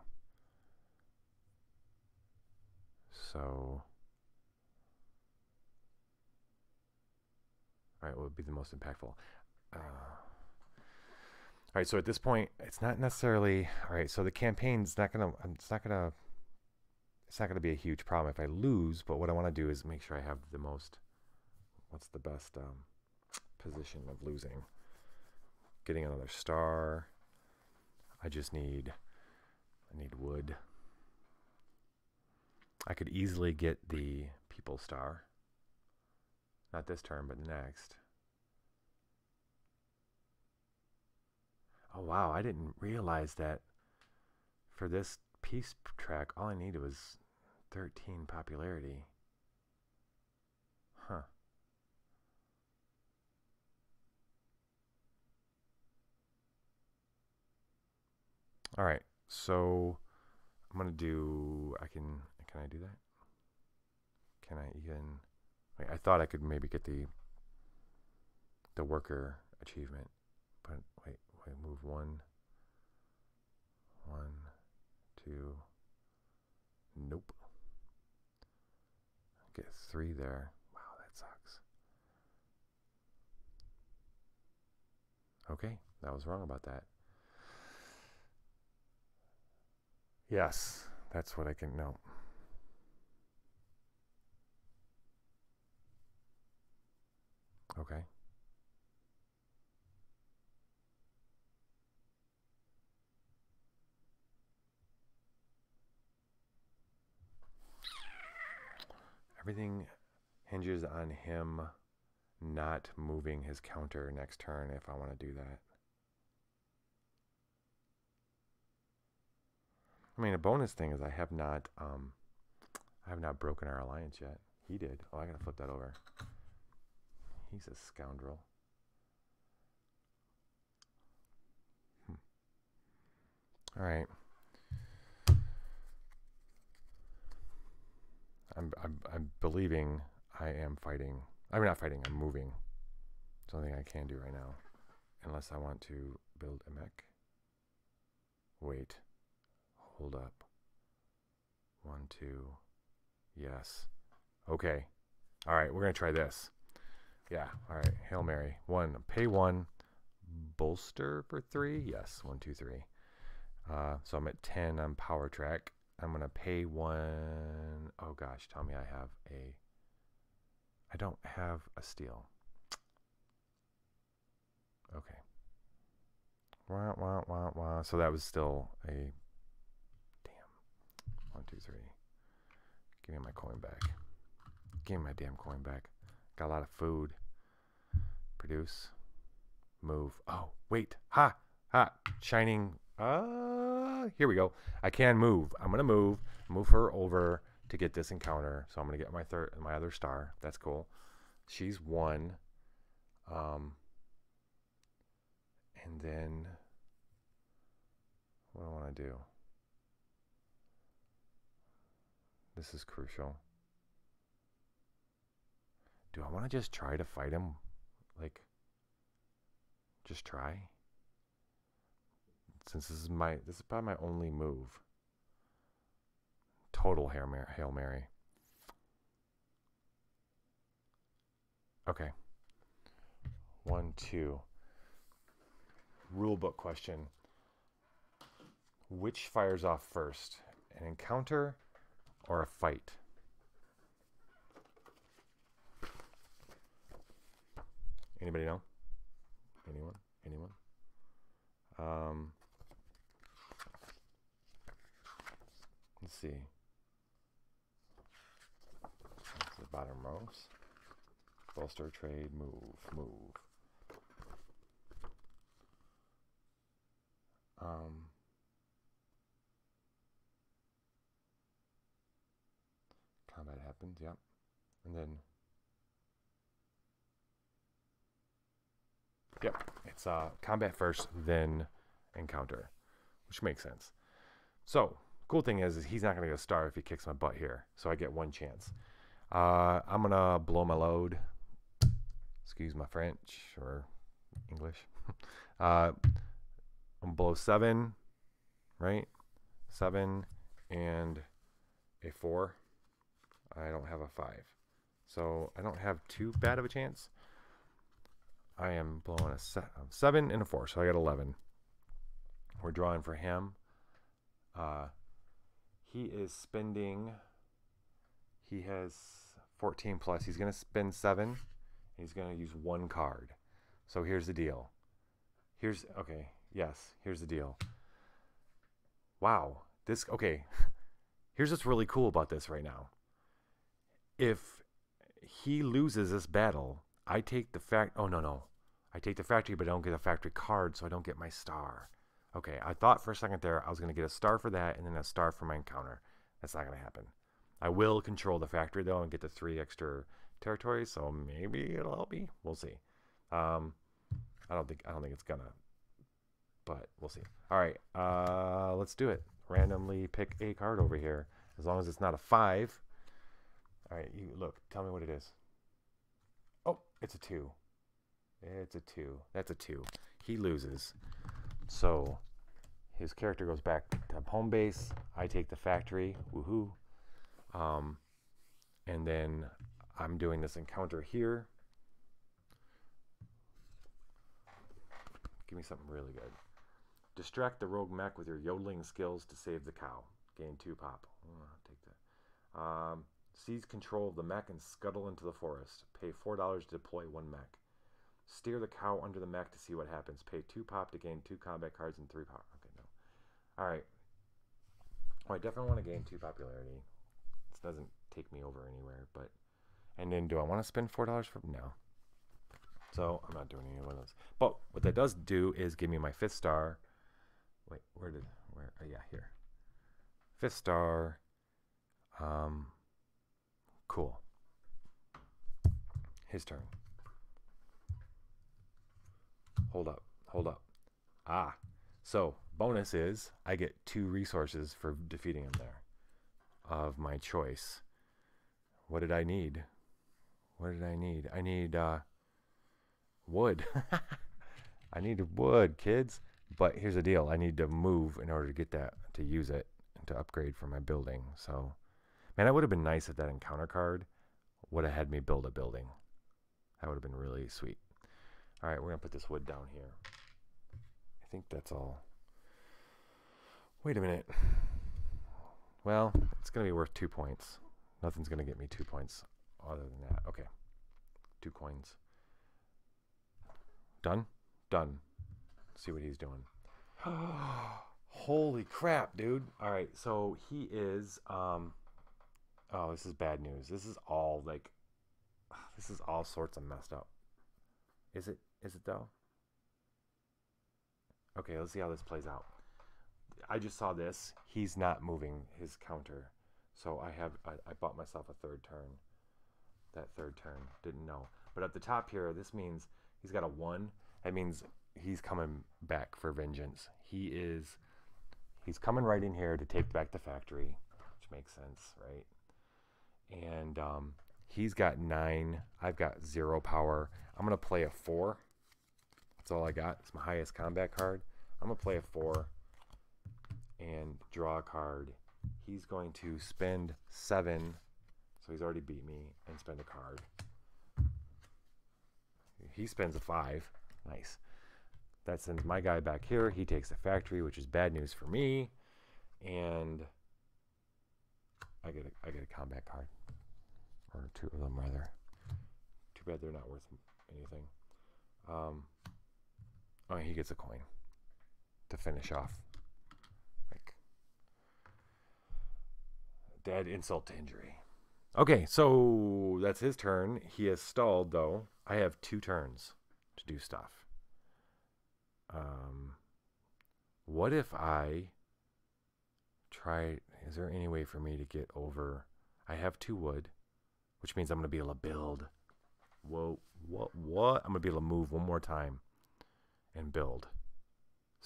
So, all right, what would be the most impactful? All right, so at this point, it's not necessarily all right. So the campaign's not gonna. It's not gonna be a huge problem if I lose. But what I want to do is make sure I have the most. What's the best position of losing? Getting another star. I need wood. I could easily get the people star. Not this turn, but next. Oh wow, I didn't realize that for this peace track, all I needed was 13 popularity. Huh. All right, so I'm gonna do. Can I do that? Can I even? Wait, I thought I could maybe get the worker achievement, but wait, move 1, 2. Nope. Get 3 there. Wow, that sucks. Okay, I was wrong about that. Yes, that's what I can know. Okay. Everything hinges on him not moving his counter next turn if I want to do that. I mean, a bonus thing is I have not broken our alliance yet. He did. Oh, I gotta flip that over. He's a scoundrel. All right. I'm believing I am fighting. I'm not fighting. I'm moving. Something I can do right now, unless I want to build a mech. Wait. Hold up. 1, 2. Yes. Okay. All right. We're gonna try this. Yeah. All right. Hail Mary. 1. Pay 1. Bolster for 3. Yes. 1, 2, 3. So I'm at 10 on power track. I'm gonna pay 1. Oh gosh. Tell me I don't have a steel. Okay. Wah, wah, wah, wah. So that was still a damn. 1, 2, 3. Give me my coin back. Give me my damn coin back. Got a lot of food. Produce. Move. Oh, wait. Ha! Ha! Shining. Here we go. I can move. I'm gonna move her over to get this encounter. So I'm gonna get my other star. That's cool. She's 1. And then what do I want to do? This is crucial. Do I want to just try to fight him? Like, just try? Since this is probably my only move. Total Hail Mary. Okay. 1, 2. Rulebook question. Which fires off first? An encounter or a fight? Anybody know? Anyone? Let's see. That's the bottom rows. Bolster, trade, move. Combat happens, yep. And then, yep, it's combat first, then encounter, which makes sense. So, cool thing is he's not going to get a star if he kicks my butt here. So I get one chance. I'm going to blow my load. Excuse my French or English. I'm going to blow 7, right? 7 and a 4. I don't have a 5. So I don't have too bad of a chance. I am blowing a 7 and a 4, so I got 11. We're drawing for him. He is spending, he has 14 plus. He's going to spend 7. He's going to use 1 card. So here's the deal. Here's the deal. Wow. Okay. Here's what's really cool about this right now. If he loses this battle, I take the I take the factory, but I don't get a factory card, so I don't get my star. Okay, I thought for a second there I was going to get a star for that and then a star for my encounter. That's not going to happen. I will control the factory, though, and get the 3 extra territories, so maybe it'll help me. We'll see. I don't think it's going to, but we'll see. All right, let's do it. Randomly pick a card over here, as long as it's not a 5. All right, you look. Tell me what it is. Oh, it's a 2. It's a 2. That's a 2. He loses. So his character goes back to home base. I take the factory. Woohoo. And then I'm doing this encounter here. Give me something really good. Distract the rogue mech with your yodeling skills to save the cow. Gain 2 pop. I'll take that. Seize control of the mech and scuttle into the forest. Pay $4 to deploy 1 mech. Steer the cow under the mech to see what happens. Pay 2 pop to gain 2 combat cards and 3 pop. Okay, no. Alright. Well, I definitely want to gain 2 popularity. This doesn't take me over anywhere, but... And then do I want to spend $4 for... No. So, I'm not doing any one of those. But what that does do is give me my 5th star. Wait, where? Oh, yeah, here. 5th star. Cool. His turn. Hold up. So bonus is I get 2 resources for defeating him there of my choice. What did I need? I need wood. I need wood, kids. But here's the deal. I need to move in order to get that, to use it, and to upgrade for my building. So, man, it would have been nice if that encounter card would have had me build a building. That would have been really sweet. All right, we're going to put this wood down here. I think that's all. Wait a minute. Well, it's going to be worth 2 points. Nothing's going to get me 2 points other than that. Okay. 2 coins. Done? Done. See what he's doing. Holy crap, dude. All right, so he is... oh, this is bad news. This is all, like... This is all sorts of messed up. Is it though? Okay, let's see how this plays out. I just saw this. He's not moving his counter. So I bought myself a 3rd turn. That 3rd turn. Didn't know. But at the top here, this means he's got a 1. That means he's coming back for vengeance. He's coming right in here to take back the factory, which makes sense, right? And he's got 9. I've got 0 power. I'm going to play a 4. That's all I got. It's my highest combat card. I'm going to play a 4 and draw a card. He's going to spend 7, so he's already beat me, and spend a card. He spends a 5. Nice. That sends my guy back here. He takes the factory, which is bad news for me. And I get a combat card. Or 2 of them, rather. Too bad they're not worth anything. Oh, he gets a coin to finish off. Like, dead insult to injury. Okay, so that's his turn. He has stalled, though. I have 2 turns to do stuff. What if I try... Is there any way for me to get over... I have 2 wood, which means I'm going to be able to build. Whoa, what? I'm going to be able to move one more time and build.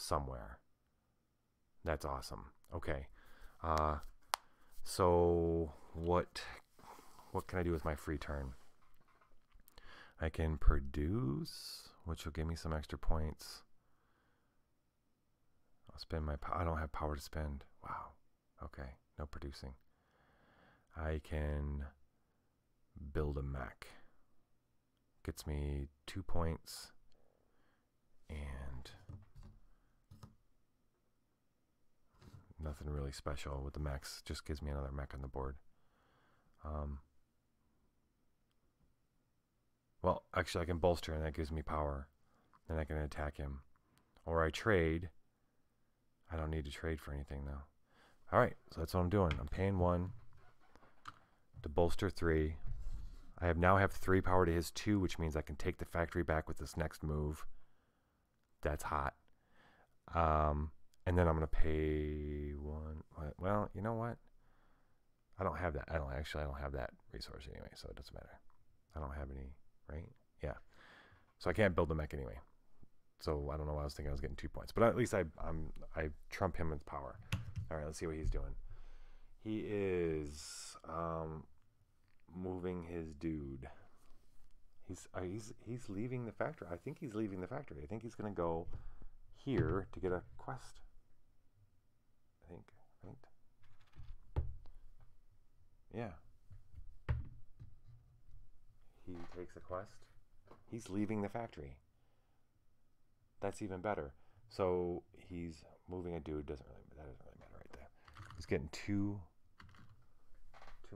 somewhere. That's awesome. Okay. So what can I do with my free turn? I can produce, which will give me some extra points. I'll spend my I don't have power to spend. Wow. Okay. No producing. I can build a mech. Gets me 2 points. And nothing really special with the mechs. Just gives me another mech on the board. Well, actually I can bolster and that gives me power. Then I can attack him. Or I trade. I don't need to trade for anything though. Alright, so that's what I'm doing. I'm paying 1 to bolster 3. I now have 3 power to his 2, which means I can take the factory back with this next move. That's hot. And then I'm going to pay 1. Well, you know what? I don't have that. I don't have that resource anyway, so it doesn't matter. I don't have any, right? Yeah. So I can't build the mech anyway. So I don't know why I was thinking I was getting 2 points. But at least I trump him with power. All right, let's see what he's doing. He is moving his dude. He's leaving the factory. I think he's leaving the factory. I think he's going to go here to get a quest. I think, right? Yeah. He takes a quest. He's leaving the factory. That's even better. So he's moving a dude. That doesn't really matter right there. He's getting two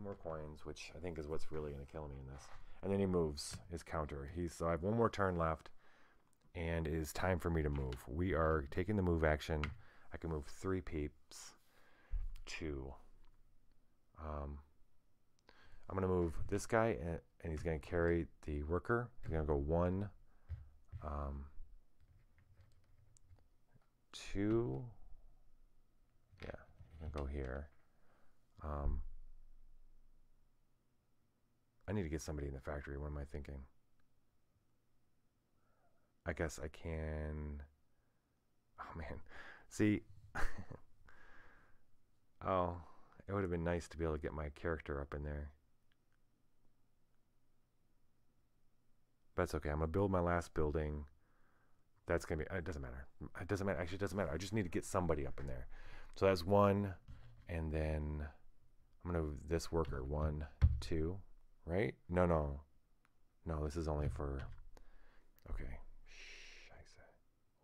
more coins, which I think is what's really going to kill me in this. And then he moves his counter. So I have 1 more turn left, and it is time for me to move. We are taking the move action. I can move 3 peeps. 2. I'm going to move this guy, and he's going to carry the worker. He's going to go 1, 2. Yeah, he's going to go here. I need to get somebody in the factory. What am I thinking? I guess I can... Oh, man. See... Oh, it would have been nice to be able to get my character up in there. But it's okay. I'm going to build my last building. That's going to be... It doesn't matter. It doesn't matter. Actually, it doesn't matter. I just need to get somebody up in there. So that's 1. And then I'm going to move this worker. 1, 2. Right? No, this is only for... Okay. Scythe.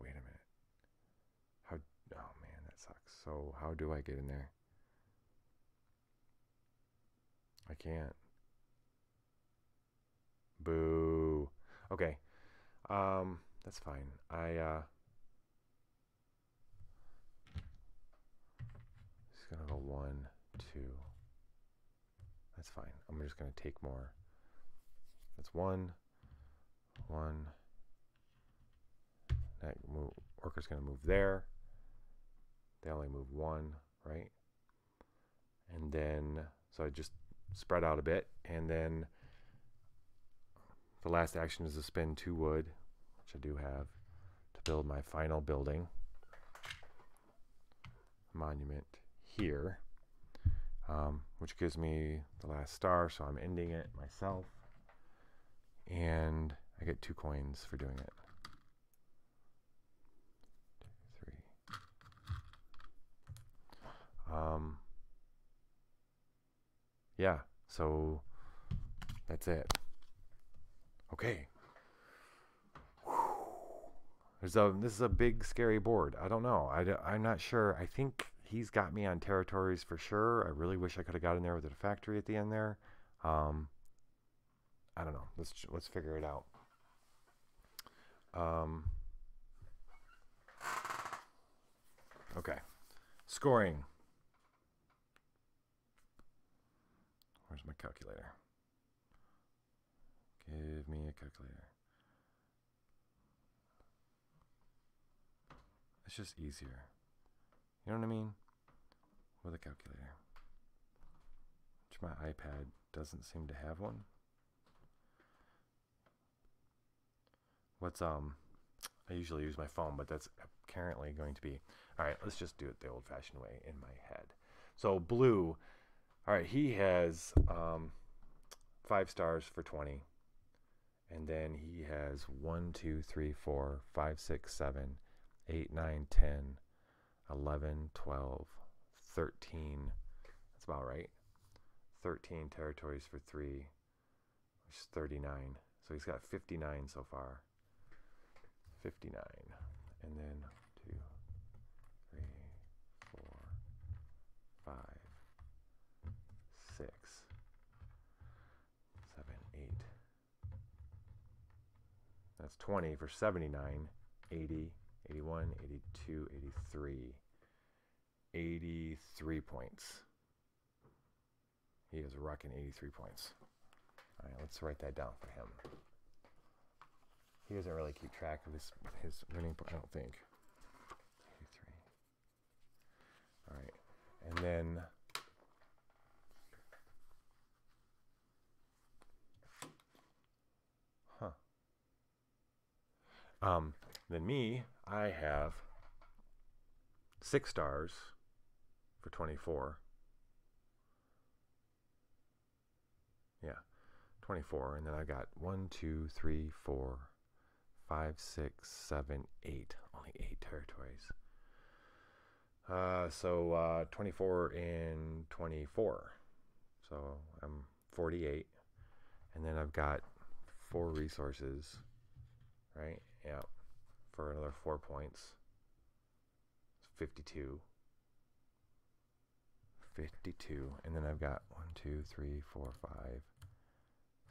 Wait a minute. How... Oh, man, that sucks. So how do I get in there? I can't. Boo. Okay. That's fine. Just gonna go 1, 2. That's fine. I'm just gonna take more. That's 1. That worker's gonna move there. They only move 1, right? And then, so I just spread out a bit, and then the last action is to spend 2 wood, which I do have, to build my final building. Monument here, which gives me the last star, so I'm ending it myself. And I get 2 coins for doing it. 2, 3. Yeah, so that's it. Okay. This is a big, scary board. I don't know. I'm not sure. I think he's got me on territories for sure. I really wish I could have got in there with the factory at the end there. I don't know. Let's figure it out. Okay. Scoring. Where's my calculator? Give me a calculator. It's just easier. You know what I mean? With a calculator. Which my iPad doesn't seem to have one. What's I I usually use my phone, but that's apparently going to be... All right, let's just do it the old-fashioned way in my head. So blue, all right, he has 5 stars for 20. And then he has 1, 2, 3, 4, 5, 6, 7, 8, 9, 10, 11, 12, 13. That's about right. 13 territories for 3, which is 39. So he's got 59 so far. 59. And then 2, 3, 4, 5, 6, 7, 8. That's 20 for 79, 80, 81, 82, 83. 83 points. He is rocking 83 points. All right, let's write that down for him. He doesn't really keep track of his winning point, I don't think. 83. All right, and then then me, I have 6 stars for 24. Yeah, 24. And then I got 1, 2, 3, 4, 5, 6, 7, 8. Only 8 territories. So 24 and 24. So I'm 48. And then I've got 4 resources, right? Yeah, for another 4 points. 52. 52. And then I've got 1, 2, 3, 4, 5,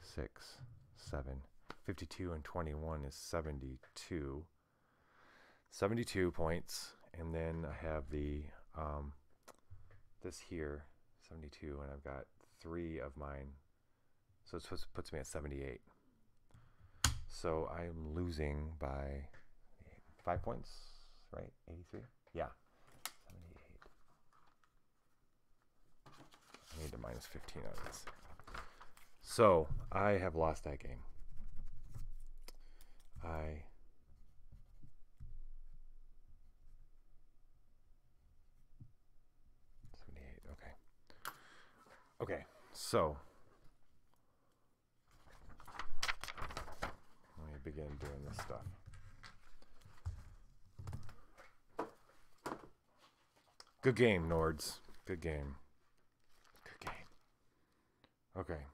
6, 7. 52 and 21 is 72. 72 points. And then I have the this here, 72, and I've got 3 of mine. So it puts me at 78. So I'm losing by 5 points, right? 83? Yeah. 78. I need to minus 15 out of this. So I have lost that game. 78, okay. Okay, so let me begin doing this stuff. Good game, Nords. Good game. Good game. Okay.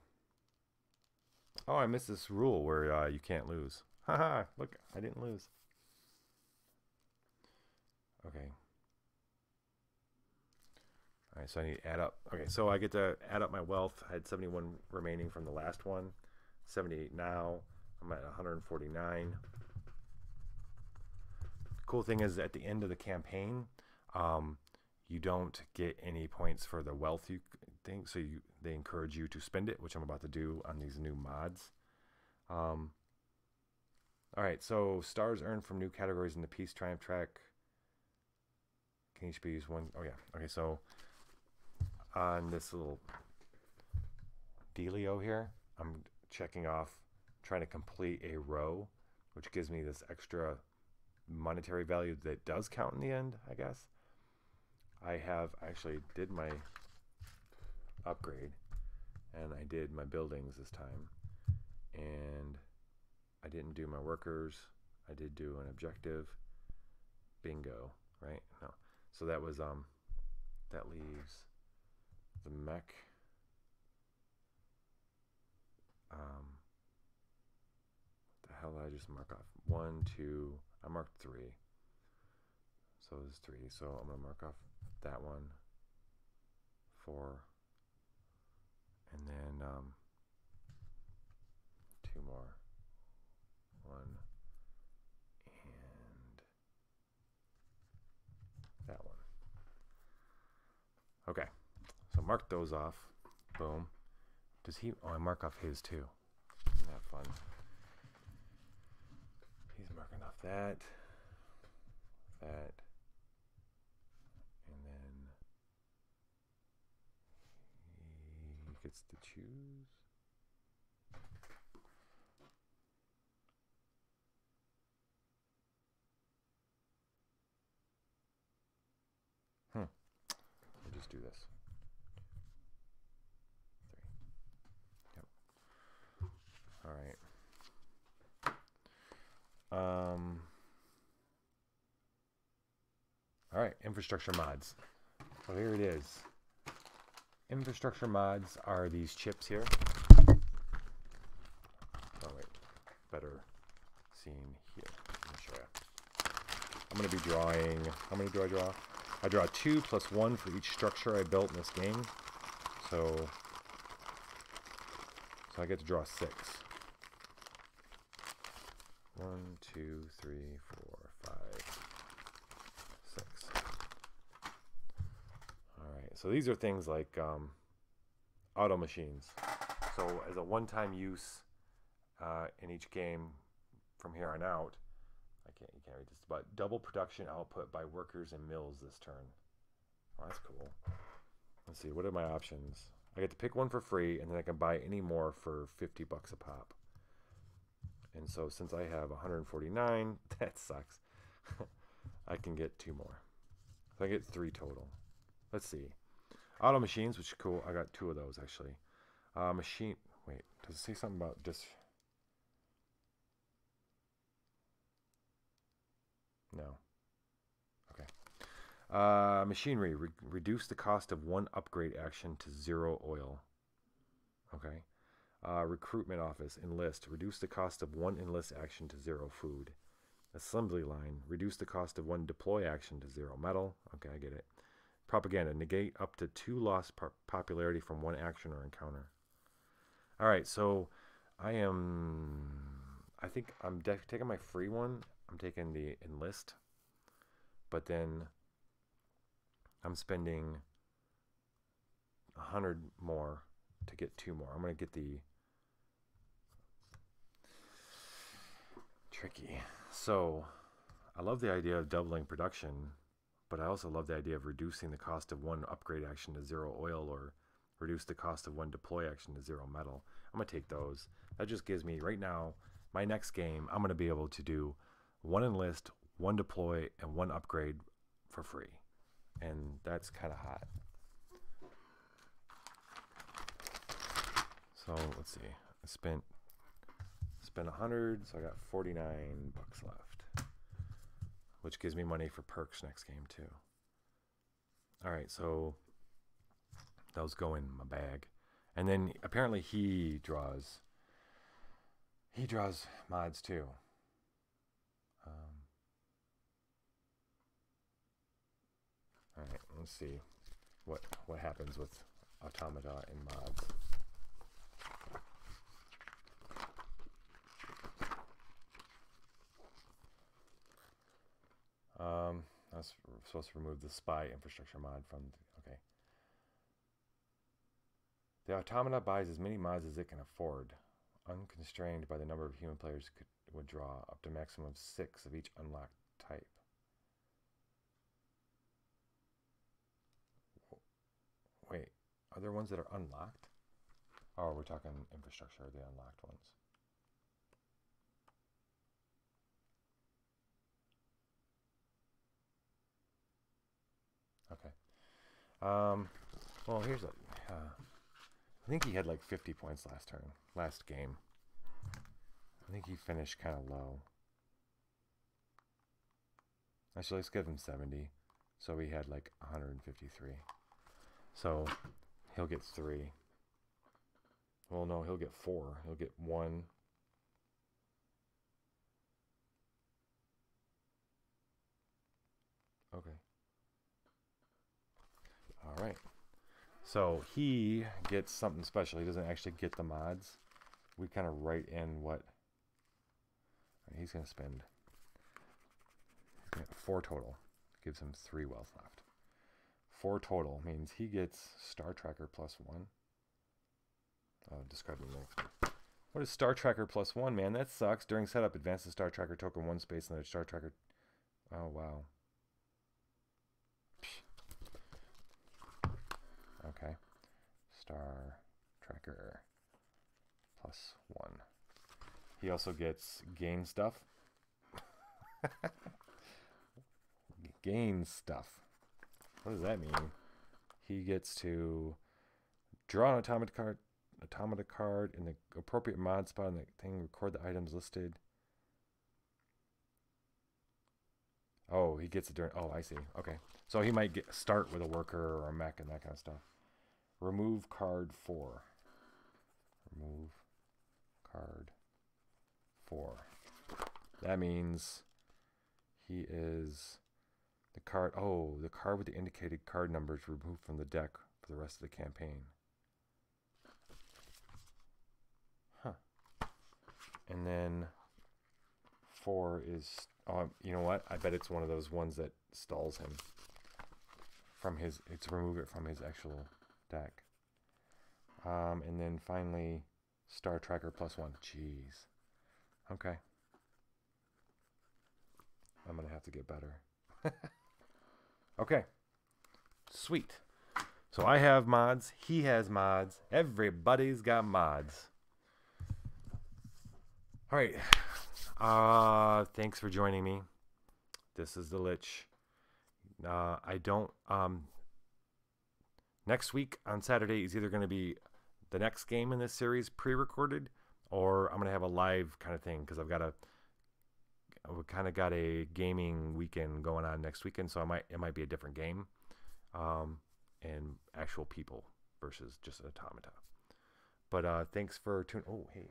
Oh, I missed this rule where you can't lose. Haha, look, I didn't lose. Okay. All right, so I need to add up. Okay, so I get to add up my wealth. I had 71 remaining from the last one. 78 now. I'm at 149. Cool thing is at the end of the campaign, you don't get any points for the wealth you think, so they encourage you to spend it, which I'm about to do on these new mods. All right, so stars earned from new categories in the Peace Triumph track can each be used one. Oh yeah, okay, so on this little dealio here, I'm checking off trying to complete a row, which gives me this extra monetary value that does count in the end, I guess. I actually did my upgrade, and I did my buildings this time, and I didn't do my workers. I did do an objective. Bingo, right? No. So that was that leaves the mech. What the hell did I just mark off? 1, 2. I marked 3. So there's 3. So I'm gonna mark off that one. 4. And then 2 more. 1 and that one. Okay, so mark those off. Boom. Does he? Oh, I mark off his too. Isn't that fun? He's marking off that, and then he gets to choose. right, infrastructure mods. So here it is. Infrastructure mods are these chips here. Oh wait, better seen here. Let me show you. I'm going to be drawing, how many do I draw? I draw 2 plus 1 for each structure I built in this game. So I get to draw 6. 1, 2, 3, 4, 5, 6. Alright, so these are things like auto machines. So as a one-time use in each game from here on out, you can't read this, but double production output by workers and mills this turn. Oh, that's cool. Let's see, what are my options? I get to pick one for free, and then I can buy any more for $50 a pop. And so since I have 149, that sucks. I can get 2 more. So I get 3 total. Let's see. Auto machines, which is cool. I got 2 of those actually. Wait, does it say something about just? No. Okay. Machinery. Reduce the cost of 1 upgrade action to 0 oil. Okay. Recruitment office. Enlist. Reduce the cost of 1 enlist action to 0 food. Assembly line. Reduce the cost of 1 deploy action to 0 metal. Okay, I get it. Propaganda. Negate up to 2 lost popularity from 1 action or encounter. Alright, so I think I'm taking my free one. I'm taking the enlist. But then I'm spending 100 more to get 2 more. I'm going to get the tricky. So I love the idea of doubling production, but I also love the idea of reducing the cost of 1 upgrade action to 0 oil, or reduce the cost of 1 deploy action to 0 metal. I'm going to take those. That just gives me, right now, my next game, I'm going to be able to do 1 enlist, 1 deploy, and 1 upgrade for free. And that's kind of hot. So let's see. I spent 100, so I got $49 left, which gives me money for perks next game too. All right, so those go in my bag, and then apparently he draws mods too. All right, let's see what happens with automata and mods. I was supposed to remove the spy infrastructure mod from okay. The automata buys as many mods as it can afford, unconstrained by the number of human players would draw, up to a maximum of 6 of each unlocked type. Wait, are there ones that are unlocked? Oh, we're talking infrastructure, the unlocked ones. Okay. Well, here's I think he had like 50 points last game. I think he finished kind of low. Actually, let's give him 70. So he had like 153. So he'll get 3. Well, no, he'll get 4. He'll get 1. Okay. All right. So he gets something special. He doesn't actually get the mods. We kind of write in what he's going to spend. 4 total. Gives him 3 wealth left. 4 total means he gets Star Tracker +1. Describe the next. What is Star Tracker +1, man? That sucks. During setup, advance the Star Tracker token 1 space and the Star Tracker. Oh, wow. Okay. Star Tracker +1. He also gets gain stuff. Gain stuff. What does that mean? He gets to draw an automata card in the appropriate mod spot in the thing, record the items listed. Oh, he gets it during. Oh, I see. Okay, so he might start with a worker or a mech and that kind of stuff. Remove card 4. Remove card 4. That means he is the card. Oh, the card with the indicated card numbers removed from the deck for the rest of the campaign. Huh. And then 4 is. Oh, you know what? I bet it's one of those ones that stalls him from his. It's remove it from his actual deck. And then finally, Star Tracker +1. Jeez. Okay. I'm gonna have to get better. Okay. Sweet. So I have mods. He has mods. Everybody's got mods. All right. Thanks for joining me. This is the Lich. I don't. Next week on Saturday is either going to be the next game in this series pre-recorded, or I'm going to have a live kind of thing because we kind of got a gaming weekend going on next weekend, so it might be a different game, and actual people versus just an automata. But thanks for tuning. Oh, hey.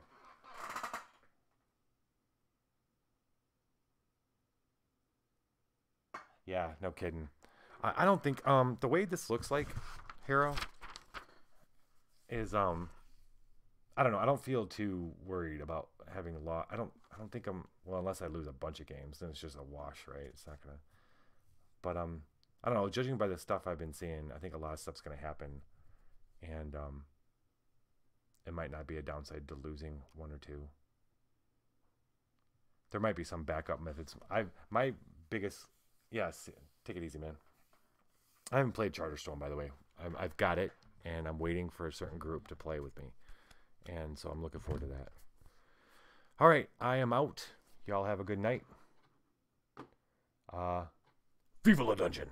Yeah, no kidding. I don't think the way this looks like, Hero, is I don't know. I don't feel too worried about having a lot. I don't think I'm, well, unless I lose a bunch of games, then it's just a wash, right? It's not gonna. But I don't know. Judging by the stuff I've been seeing, I think a lot of stuff's gonna happen, and it might not be a downside to losing 1 or 2. There might be some backup methods. My biggest. Yes, take it easy, man. I haven't played Charterstone, by the way. I've got it, and I'm waiting for a certain group to play with me. And so I'm looking forward to that. All right, I am out. Y'all have a good night. Viva la dungeon!